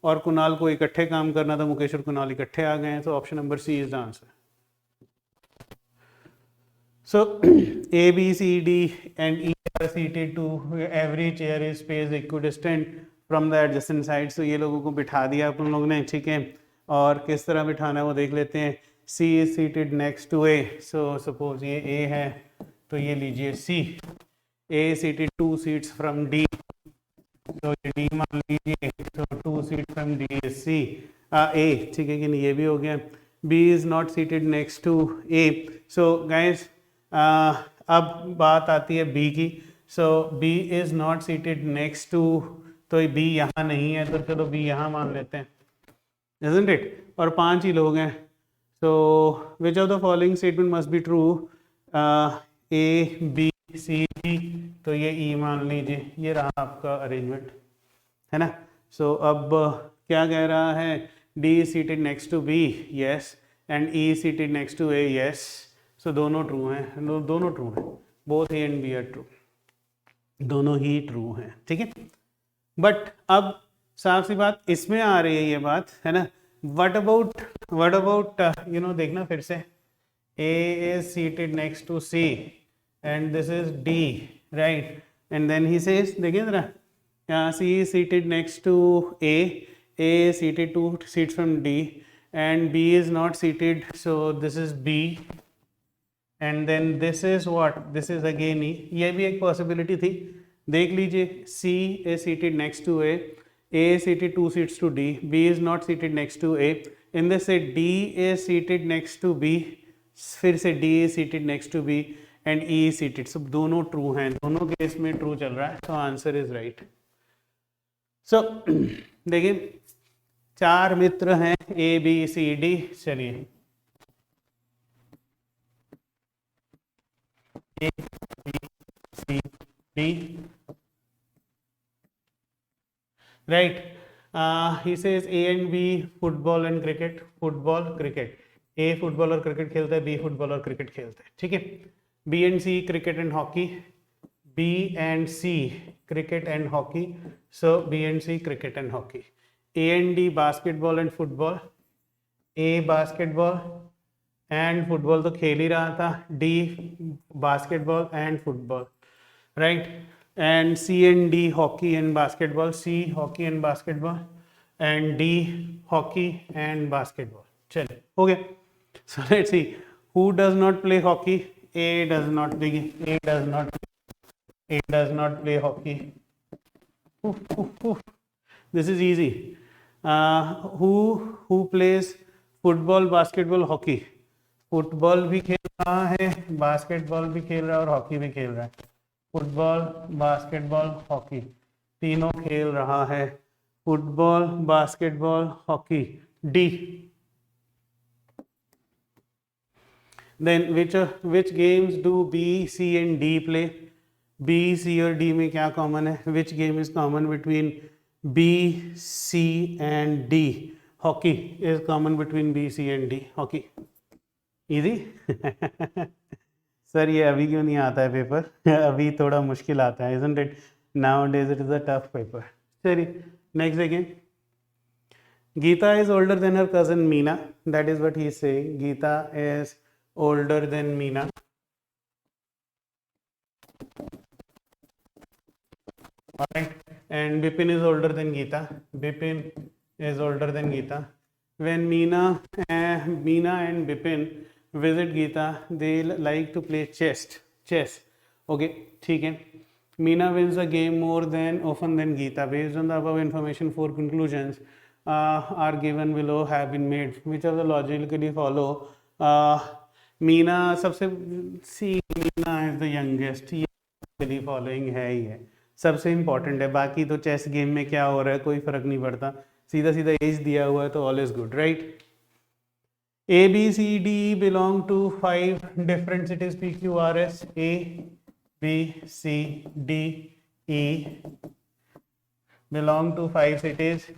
A: और कुणाल को इकट्ठे काम करना था, मुकेश और कुणाल इकट्ठे आ गए हैं. तो option number C is the answer. So A B C D and E are seated to every chair is space equidistant from the adjacent side. तो ये लोगों को बिठा दिया अपन लोग ने, ठीक है. और किस तरह बिठाना है वो देख लेते हैं. C is seated next to A. So suppose ये ए है, तो ये लीजिए C. A seated 2 seats from D, तो ये डी मान लीजिए. तो 2 seat from D is C A, ठीक है कि नहीं. ये भी हो गया. B is not seated next to A. So guys अब बात आती है बी की. So B is not seated next to, तो B यहाँ नहीं है तो चलो B यहाँ मान लेते हैं, isn't it? और 5 ही लोग हैं, so which of the following statement must be true? A B C D, तो ये E मान लीजिए, ये रहा आपका अरेंजमेंट, है ना। सो अब क्या कह रहा है, D is seated next to B, yes, and E is seated next to A, yes. सो दोनों ट्रू हैं, दोनों ट्रू हैं, both A and B are true, दोनों ही ट्रू हैं, ठीक है। बट अब साफ सी बात इसमें आ रही है ये बात, है ना, व्हाट अबाउट यू नो, देखना फिर से, A is seated next to C and this is D, right? And then he says, देखिए जरा, C is seated next to A is seated 2 seats from D, and B is not seated, so this is B, and then this is what? This is again E. ये भी एक possibility थी, देख लीजिए, C is seated next to A is seated 2 seats to D, B is not seated next to A, in this say D is seated next to B, फिर से D is seated next to B and E is seated, सब दोनों true हैं, दोनों case में true चल रहा है, तो आंसर इज राइट। सो देखिए 4 मित्र हैं A B C D, चलिए A B C D, right? He says A and B football and cricket, football cricket, A football और क्रिकेट खेलता है, B फुटबॉल और क्रिकेट खेलता है, ठीक है। B and C cricket and hockey, B and C cricket and hockey, so B and C cricket and hockey. A and D basketball and football, A basketball and football तो खेल ही रहा था, D basketball and football, right. And C and D hockey and basketball, C hockey and basketball and D hockey and basketball, चलिए हो गया। So let's see, who does not play hockey? A does not play hockey. This is easy. Who plays football, basketball, hockey? Football भी खेल रहा है, basketball भी खेल रहा है और हॉकी भी खेल रहा है, फुटबॉल बास्केटबॉल हॉकी तीनों खेल रहा है, football basketball hockey, D. Then which games do B, C and D play? B, C और D में क्या कॉमन है? Which game is common between B, C and D? Hockey is common between B, C and D. Hockey. Easy? Sir ये अभी क्यों नहीं आता है पेपर? अभी थोड़ा मुश्किल आता है, isn't it? Nowadays it is a tough paper. चलिए next again. Geeta is older than her cousin Meena. That is what he is saying. Geeta is older than Meena. Alright, and Bipin is older than Geeta. Bipin is older than Geeta. When Meena and Bipin visit Geeta, they like to play chess. Okay, ठीक है. Meena wins a game more often than Geeta. Based on the above information, 4 conclusions are given below have been made. Which of the logically follow? Meena सबसे Meena is the youngest, ये following है ही है, सबसे important है, बाकी तो चेस गेम में क्या हो रहा है कोई फर्क नहीं पड़ता, सीधा सीधा एज दिया हुआ है तो all is good, right. A B C D belong to 5 different cities, P Q R S, A B C D E belong to 5 cities,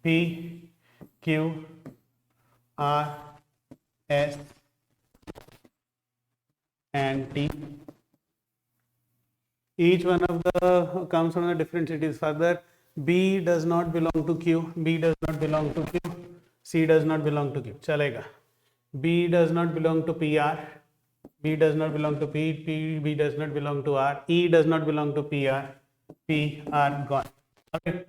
A: P Q R S and T. Each one of the comes from the different cities. Further, B does not belong to Q, B does not belong to Q, C does not belong to Q. चलेगा. B does not belong to PR, B does not belong to P, B does not belong to R, E does not belong to PR, P R gone. Okay.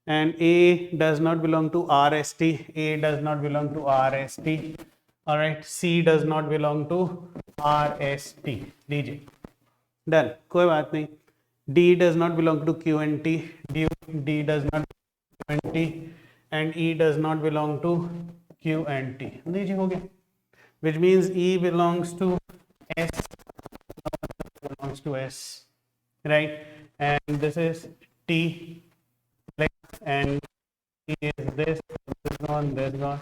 A: And A does not belong to RST, A does not belong to RST, all right, C does not belong to RST, लीजिए, done, कोई बात नहीं, D does not belong to Q and T, D does not belong to Q and T, and E does not belong to Q and T, लीजिए हो गया, which means E belongs to S, belongs to S, right? And this is T, like, and T is this gone, this gone,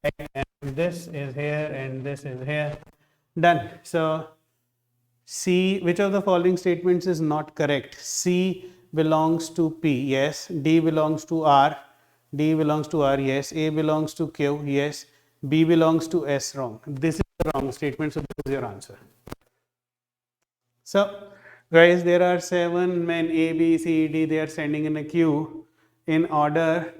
A: right? And this is here, and this is here. Done. So C, which of the following statements is not correct? C belongs to P, yes. D belongs to R, D belongs to R, yes. A belongs to Q, yes. B belongs to S, wrong. This is the wrong statement, so this is your answer. So, guys, there are 7 men A, B, C, D. They are standing in a queue in order,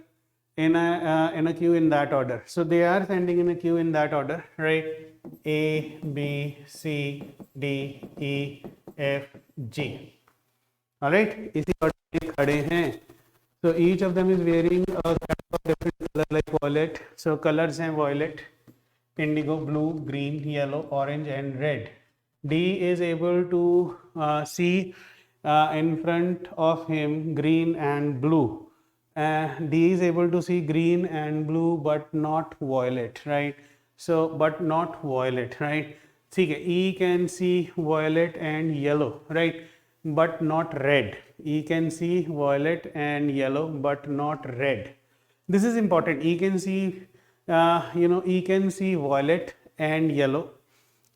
A: in a queue in that order. So they are standing in a queue in that order, right? A, B, C, D, E, F, G. All right? इसी order में खड़े हैं. So each of them is wearing a different color like violet. So colors हैं violet, indigo, blue, green, yellow, orange, and red. D is able to see in front of him green and blue. D is able to see green and blue but not violet, right? So, but not violet, right? ठीक है. E can see violet and yellow, right? But not red. E can see violet and yellow but not red. This is important. E can see, E can see violet and yellow.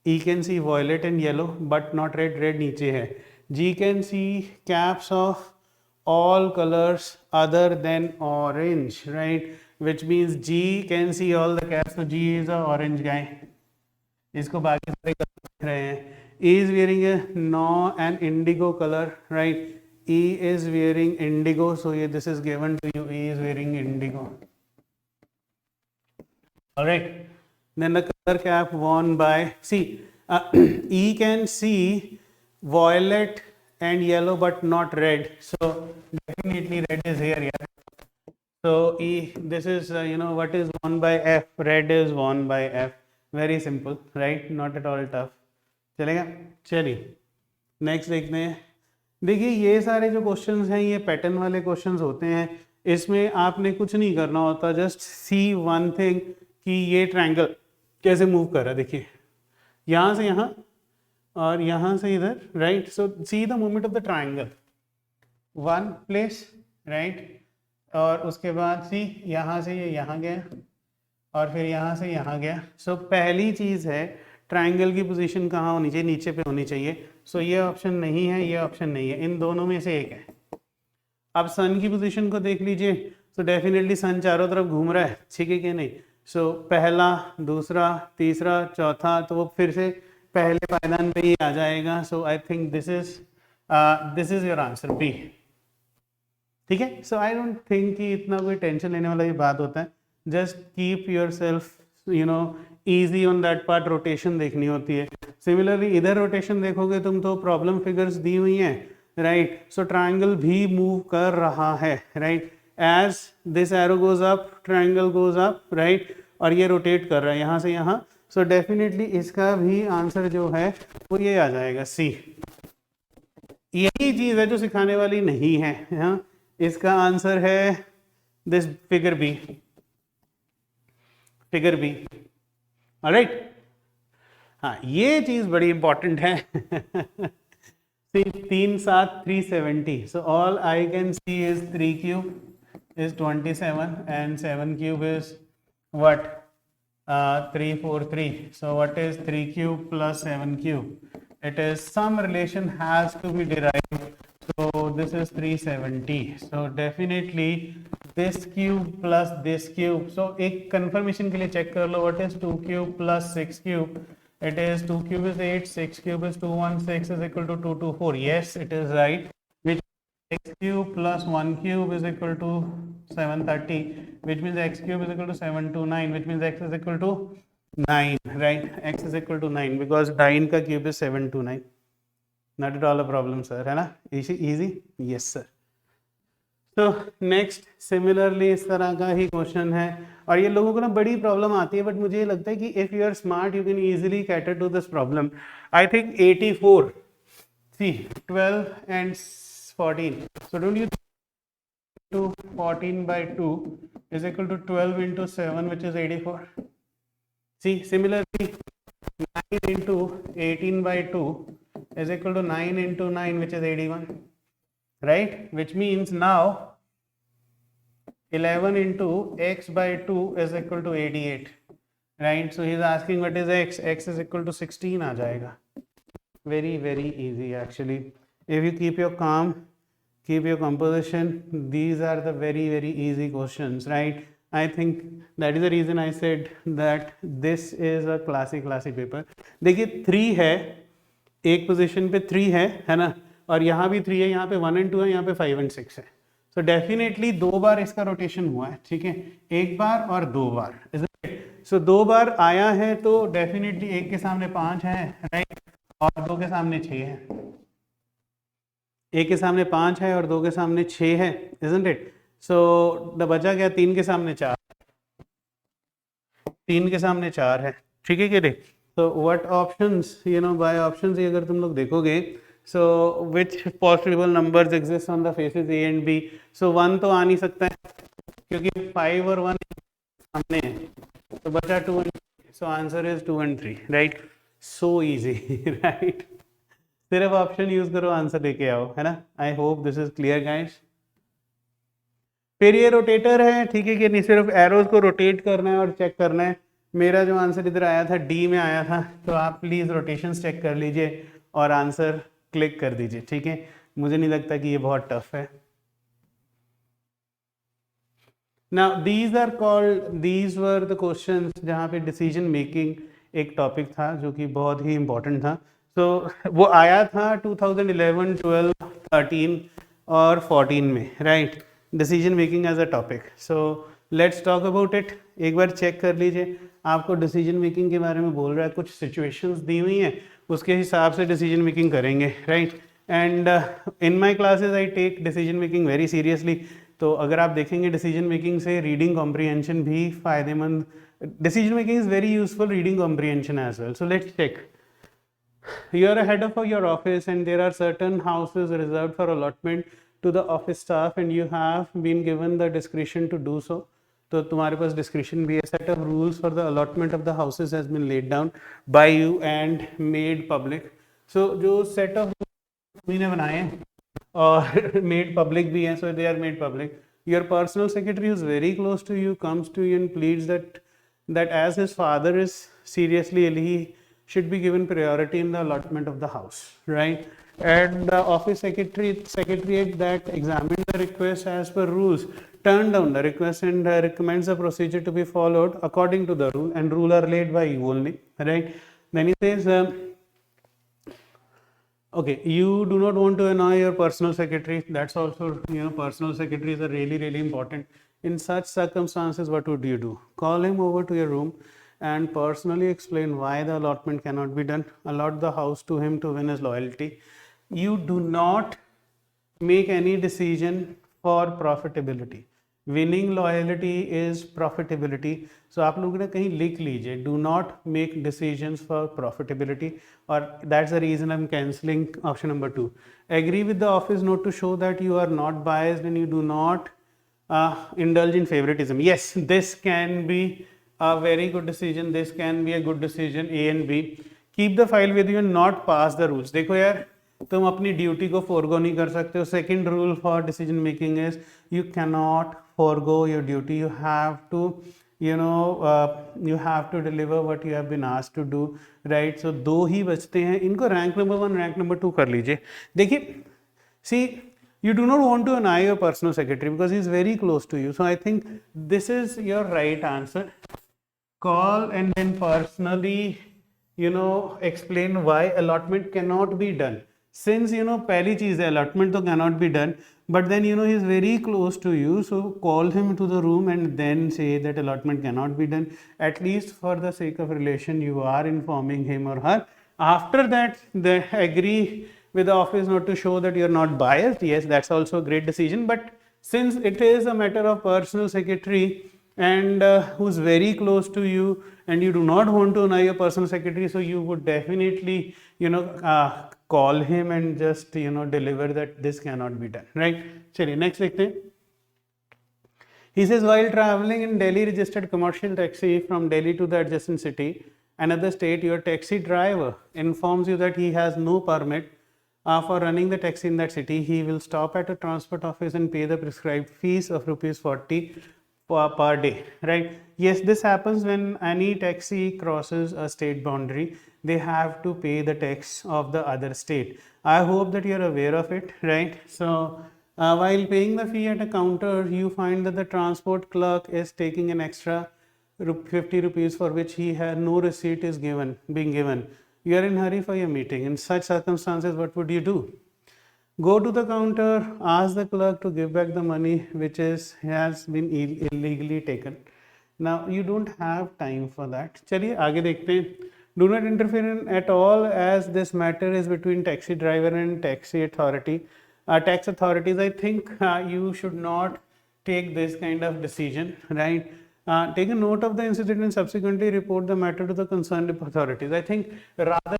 A: E can see violet and yellow but not red. Red नीचे है. G can see caps of all colors other than orange, right? Which means G can see all the caps. So G is a orange guy. इसको बाकी सारे colour दिख रहे हैं. E is wearing an indigo color, right? E is wearing indigo. So this is given to you. E is wearing indigo. All right. Then the color cap worn by, see, E can see violet and yellow but not red. So definitely red is here. Yeah. So E, this is, what is worn by F? Red is worn by F. Very simple, right? Not at all tough. चलेगा? चलिए next देखते हैं. देखिए ये सारे जो questions हैं ये पैटर्न वाले क्वेश्चंस होते हैं. इसमें आपने कुछ नहीं करना होता, जस्ट सी वन थिंग कि ये ट्रायंगल कैसे मूव कर रहा है. देखिए यहाँ से यहाँ और यहाँ से इधर, right? So see the movement of the triangle. One place, right? और उसके बाद सी यहाँ से ये यहाँ गया और फिर यहाँ से यहाँ गया. सो पहली चीज़ है ट्रायंगल की पोजीशन कहाँ होनी चाहिए? नीचे पे होनी चाहिए. सो ये ऑप्शन नहीं है, ये ऑप्शन नहीं है, इन दोनों में से एक है. अब सन की पोजीशन को देख लीजिए. सो डेफिनेटली सन चारों तरफ घूम रहा है, ठीक है कि नहीं? सो पहला, दूसरा, तीसरा, चौथा, तो वो फिर से पहले पायदान पे ही आ जाएगा. So I think this is your answer, B. ठीक है. सो आई डोंट थिंक कि इतना कोई टेंशन लेने वाला ये बात होता है. Just keep your self easy on that part. Rotation देखनी होती है. सिमिलरली इधर रोटेशन देखोगे तुम तो प्रॉब्लम फिगर्स दी हुई हैं, राइट? सो ट्रायंगल भी मूव कर रहा है, right? As this arrow goes up, triangle goes up, right? और ये रोटेट कर रहा है यहाँ से यहाँ. सो डेफिनेटली इसका भी आंसर जो है वो ये आ जाएगा, सी. यही चीज़ है जो सिखाने वाली नहीं है. हाँ, इसका आंसर है this figure B, figure B. Alright. हाँ, ये चीज बड़ी इंपॉर्टेंट है. 3 7 370. So all I can see is 3 cube is 27 and 7 cube is what? 343. So what is 3 cube plus 7 cube? It is some relation has to be derived. So this is 370. So definitely this cube plus this cube. So एक confirmation के लिए check कर लो. What is 2 cube plus 6 cube? It is 2 cube is 8, 6 cube is 216 is equal to 224. Yes, it is right. Which x cube plus 1 cube is equal to 730. Which means x cube is equal to 729. Which means x is equal to 9. Right? X is equal to 9 because 9 का cube is 729. Not at all a problem, sir. है ना? Easy? Yes, sir. So next, similarly इस तरह का ही question है और ये लोगों को ना बड़ी प्रॉब्लम आती है, बट मुझे ये लगता है कि if you are smart you can easily cater to this problem. I think 84. See, 12 and 14. So don't you to 14 by 2 is equal to 12 into 7, which is 84. See, similarly, 9 into 18 by 2 is equal to 9 into 9, which is 81, right? Which means now 11 into x by 2 is equal to 88, right? So he is asking what is x? X is equal to 16 आ जाएगा. Very, very easy actually. If you keep your calm, keep your composition, these are the very, very easy questions, right? I think that is the reason I said that this is a classic paper. देखिए 3 है, एक position पे 3 है ना, और यहाँ भी 3 है, यहाँ पे 1 and 2 है, यहाँ पे 5 and 6 है. So definitely 2 बार इसका रोटेशन हुआ है, ठीक है, एक बार और 2 बार. So 2 बार आया है तो डेफिनेटली एक के सामने 5 है, राइट, और 2 के सामने 6 है. एक के सामने 5 है और 2 के सामने 6 है, isn't it? So बचा क्या, 3 के सामने 4, 3 के सामने 4 है, ठीक है कि नहीं? So what options, by options ही अगर तुम लोग देखोगे, so which possible numbers exist on the faces A and B? So 1 तो आ नहीं सकता है क्योंकि 5 और 1 सामने है, तो बचा 2 and 3. So answer is 2 and 3, right? So easy, right? सिर्फ ऑप्शन यूज करो, आंसर लेके आओ, है ना? आई hope this is clear guys. फिर ये रोटेटर है, ठीक है कि नहीं, सिर्फ एरोज को रोटेट करना है और चेक करना है. मेरा जो आंसर इधर आया था डी में आया था, तो आप प्लीज रोटेशन चेक कर लीजिए और आंसर क्लिक कर दीजिए, ठीक है? मुझे नहीं लगता कि ये बहुत टफ है. Now these were the questions जहाँ पे डिसीजन मेकिंग एक टॉपिक था जो कि बहुत ही इम्पोर्टेंट था. तो वो आया था 2011, 12, 13 और 14 में, right? Decision making as a topic. So let's talk about it. एक बार चेक कर लीजिए, आपको डिसीजन मेकिंग के बारे में बोल रहा है, कुछ सिचुएशंस दी हुई हैं, उसके हिसाब से डिसीजन मेकिंग करेंगे, right? And in my classes I take decision making very seriously. तो अगर आप देखेंगे डिसीजन मेकिंग से रीडिंग कॉम्प्रिहेंशन भी फायदेमंद. Decision making is very useful reading comprehension as well. So let's check. You are a head of your office and there are certain houses reserved for allotment to the office staff and you have been given the discretion to do so. तो तुम्हारे पास discretion भी है. Set of rules for the allotment of the houses has been laid down by you and made public. So जो set of तुमने बनाए हैं और made public भी हैं, so they are made public. Your personal secretary who is very close to you comes to you and pleads that as his father is seriously ill, he should be given priority in the allotment of the house, right? And the office secretariat that examined the request as per rules turned down the request and recommends the procedure to be followed according to the rule, and rule are laid by you only, right? Then he says, okay, you do not want to annoy your personal secretary. That's also, personal secretaries are really, really important. In such circumstances, what would you do? Call him over to your room and personally explain why the allotment cannot be done. Allot the house to him to win his loyalty. You do not make any decision for profitability. Winning loyalty is profitability. So आप लोग ना कहीं लिख लीजिए, do not make decisions for profitability, or that's the reason I'm cancelling option number 2. Agree with the office note to show that you are not biased and you do not indulge in favoritism. Yes, this can be a very good decision. This can be a good decision. A and B. Keep the file with you and not pass the rules. देखो यार, तुम अपनी duty को forgo नहीं कर सकते हो. Second rule for decision making is you cannot forgo your duty. You have to you have to deliver what you have been asked to do, right? So 2 ही बचते हैं. इनको रैंक नंबर 1, रैंक नंबर 2 कर लीजिए. देखिए, see, you do not want to annoy your personal secretary because he is very close to you. So I think this is your right answer. Call and then personally, explain why allotment cannot be done. Since, पहली चीज़ है, allotment तो cannot be done, but then, he is very close to you, so call him to the room and then say that allotment cannot be done. At least for the sake of relation, you are informing him or her. After that, they agree with the office not to show that you are not biased. Yes, that's also a great decision, but since it is a matter of personal secretary and who's very close to you and you do not want to annoy your personal secretary, so you would definitely call him and just deliver that this cannot be done, right? चलिए next देखते हैं. He says, while traveling in Delhi registered commercial taxi from Delhi to the adjacent city, another state, your taxi driver informs you that he has no permit for running the taxi in that city. He will stop at a transport office and pay the prescribed fees of rupees 40 per day, right? Yes, this happens when any taxi crosses a state boundary. They have to pay the tax of the other state. I hope that you are aware of it, right? So while paying the fee at a counter, you find that the transport clerk is taking an extra 50 rupees for which he had no receipt is being given. You are in hurry for your meeting. In such circumstances, what would you do? Go to the counter, ask the clerk to give back the money which has been illegally taken. Now you don't have time for that. चलिए आगे देखते हैं. Do not interfere in at all, as this matter is between taxi driver and taxi authority. Tax authorities, I think you should not take this kind of decision, right? Take a note of the incident and subsequently report the matter to the concerned authorities. I think rather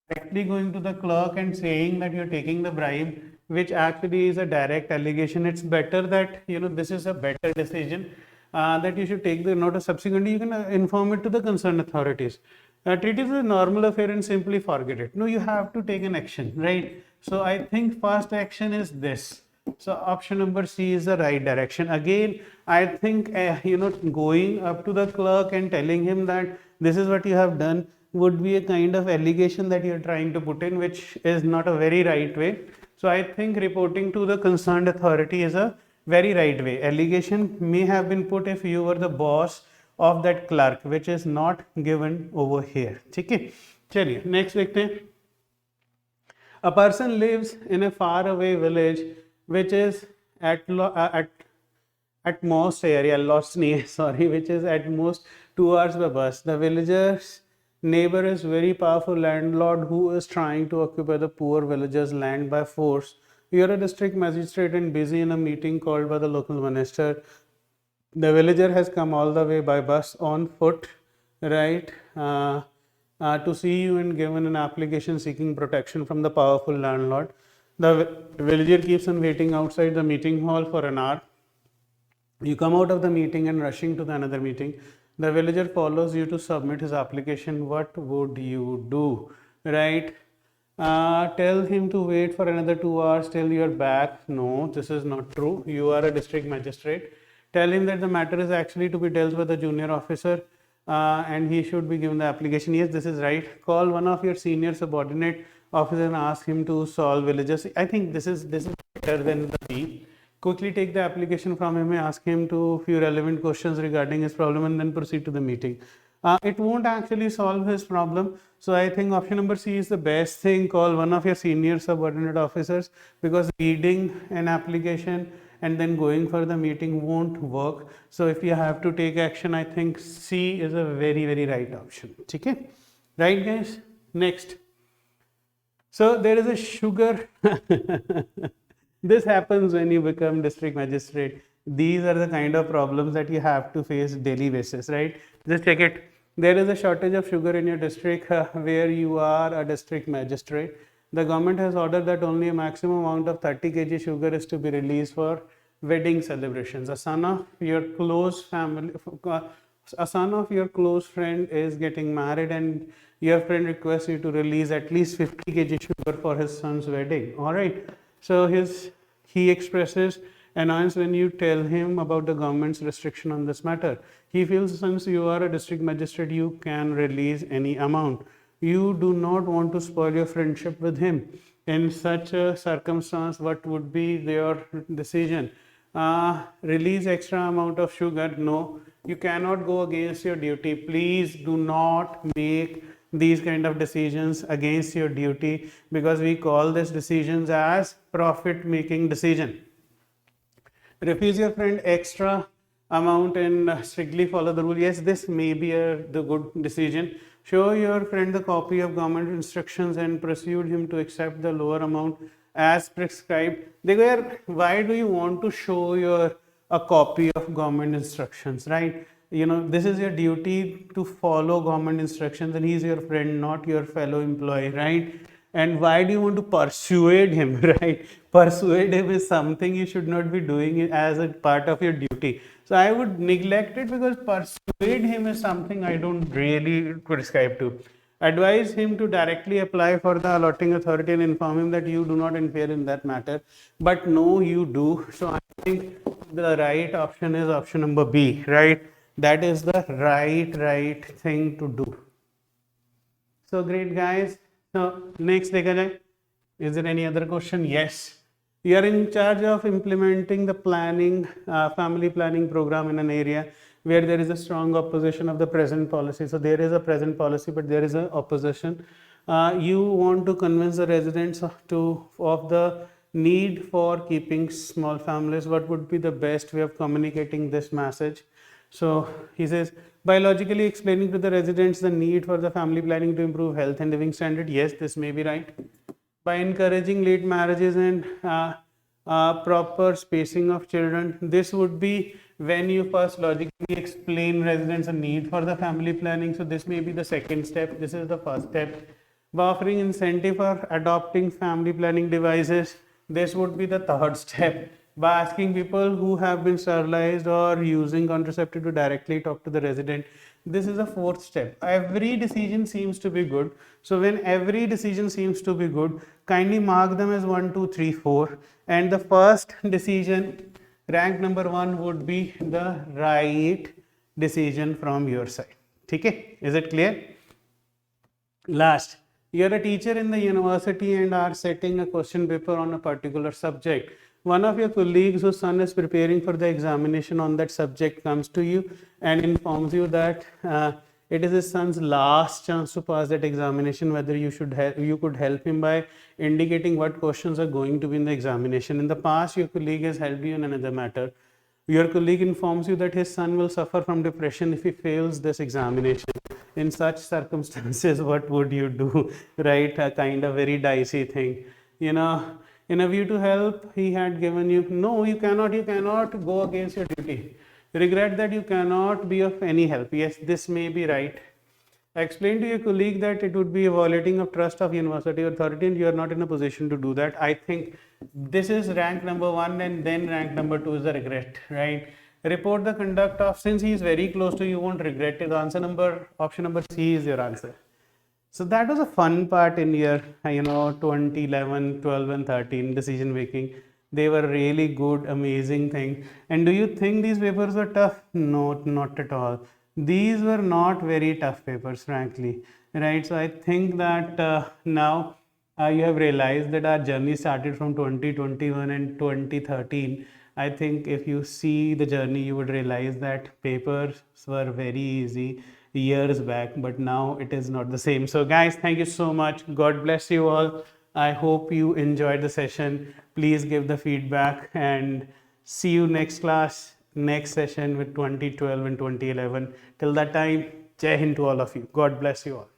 A: directly going to the clerk and saying that you're taking the bribe, which actually is a direct allegation, it's better that, you know, this is a better decision, that you should take the note. Subsequently you can inform it to the concerned authorities. Treat it as a normal affair and simply forget it. No, you have to take an action, right? So I think first action is this. So option number C is the right direction. Again, I think going up to the clerk and telling him that this is what you have done would be a kind of allegation that you are trying to put in, which is not a very right way. So I think reporting to the concerned authority is a very right way. Allegation may have been put if you were the boss of that clerk, which is not given over here. Okay, चलिए next देखते हैं. A person lives in a faraway village which is at most area lost sorry, which is at most 2 hours by bus. The villager's neighbor is very powerful landlord who is trying to occupy the poor villagers' land by force. You are a district magistrate and busy in a meeting called by the local minister. The villager has come all the way by bus on foot, right, to see you and given an application seeking protection from the powerful landlord. The villager keeps on waiting outside the meeting hall for an hour. You come out of the meeting and rushing to the another meeting. The villager follows you to submit his application. What would you do, right? Tell him to wait for another 2 hours till you are back. No, this is not true. You are a district magistrate. Tell him that the matter is actually to be dealt with a junior officer and he should be given the application. Yes, this is right. Call one of your senior subordinate officer and ask him to solve villagers. I think this is better than the B. Quickly take the application from him and ask him to few relevant questions regarding his problem and then proceed to the meeting. It won't actually solve his problem. So I think option number C is the best thing. Call one of your senior subordinate officers, because reading an application and then going for the meeting won't work. So if you have to take action, I think C is a very, very right option. Okay? Right, guys? Next. So there is a sugar. This happens when you become district magistrate. These are the kind of problems that you have to face daily basis, right? Just check it. There is a shortage of sugar in your district where you are a district magistrate. The government has ordered that only a maximum amount of 30 kg sugar is to be released for wedding celebrations. A son of your close family, a son of your close friend is getting married and your friend requests you to release at least 50 kg sugar for his son's wedding. All right. So he expresses annoyance when you tell him about the government's restriction on this matter. He feels since you are a district magistrate, you can release any amount. You do not want to spoil your friendship with him. In such a circumstance, what would be your decision? Release extra amount of sugar? No, you cannot go against your duty. Please do not make these kind of decisions against your duty, because we call these decisions as profit making decision. Refuse your friend extra amount and strictly follow the rule. Yes, this may be the good decision. Show your friend the copy of government instructions and persuade him to accept the lower amount as prescribed. Why do you want to show a copy of government instructions, right? You know, this is your duty to follow government instructions, and he is your friend, not your fellow employee, right? And why do you want to persuade him, right? Persuade him is something you should not be doing as a part of your duty. So I would neglect it, because persuade him is something I don't really prescribe to. Advise him to directly apply for the allotting authority and inform him that you do not interfere in that matter. But no, you do. So I think the right option is option number B, right? That is the right thing to do. So great, guys. So next, dekha jaye. Is there any other question? Yes. You are in charge of implementing the planning, family planning program in an area where there is a strong opposition of the present policy. So there is a present policy, but there is an opposition. You want to convince the residents of the need for keeping small families. What would be the best way of communicating this message? So he says, by logically explaining to the residents the need for the family planning to improve health and living standard. Yes, this may be right. By encouraging late marriages and proper spacing of children. This would be when you first logically explain residents a need for the family planning. So this may be the second step. This is the first step. By offering incentive for adopting family planning devices. This would be the third step. By asking people who have been sterilized or using contraceptive to directly talk to the resident. This is the fourth step. Every decision seems to be good. So when every decision seems to be good, kindly mark them as 1, 2, 3, 4. And the first decision, rank number 1, would be the right decision from your side. Okay? Is it clear? Last, you are a teacher in the university and are setting a question paper on a particular subject. One of your colleagues whose son is preparing for the examination on that subject comes to you and informs you that it is his son's last chance to pass that examination, whether you could help him by indicating what questions are going to be in the examination. In the past, your colleague has helped you in another matter. Your colleague informs you that his son will suffer from depression if he fails this examination. In such circumstances, what would you do? Right? A kind of very dicey thing. In a view to help, he had given you, no, you cannot go against your duty. Regret that you cannot be of any help. Yes, this may be right. Explain to your colleague that it would be a violating of trust of university authority and you are not in a position to do that. I think this is rank number 1, and then rank number 2 is the regret, right? Report the conduct of, since he is very close to you, won't regret it. Option number C is your answer. So that was a fun part in your 2011, 12 and 13 decision making. They were really good, amazing thing. And do you think these papers were tough? No, not at all. These were not very tough papers, frankly, right? So I think that now you have realized that our journey started from 2021 and 2013. I think if you see the journey, you would realize that papers were very easy years back, but now it is not the same. So guys, thank you so much. God bless you all. I hope you enjoyed the session. Please give the feedback and see you next class, next session with 2012 and 2011. Till that time, Jai Hind to all of you. God bless you all.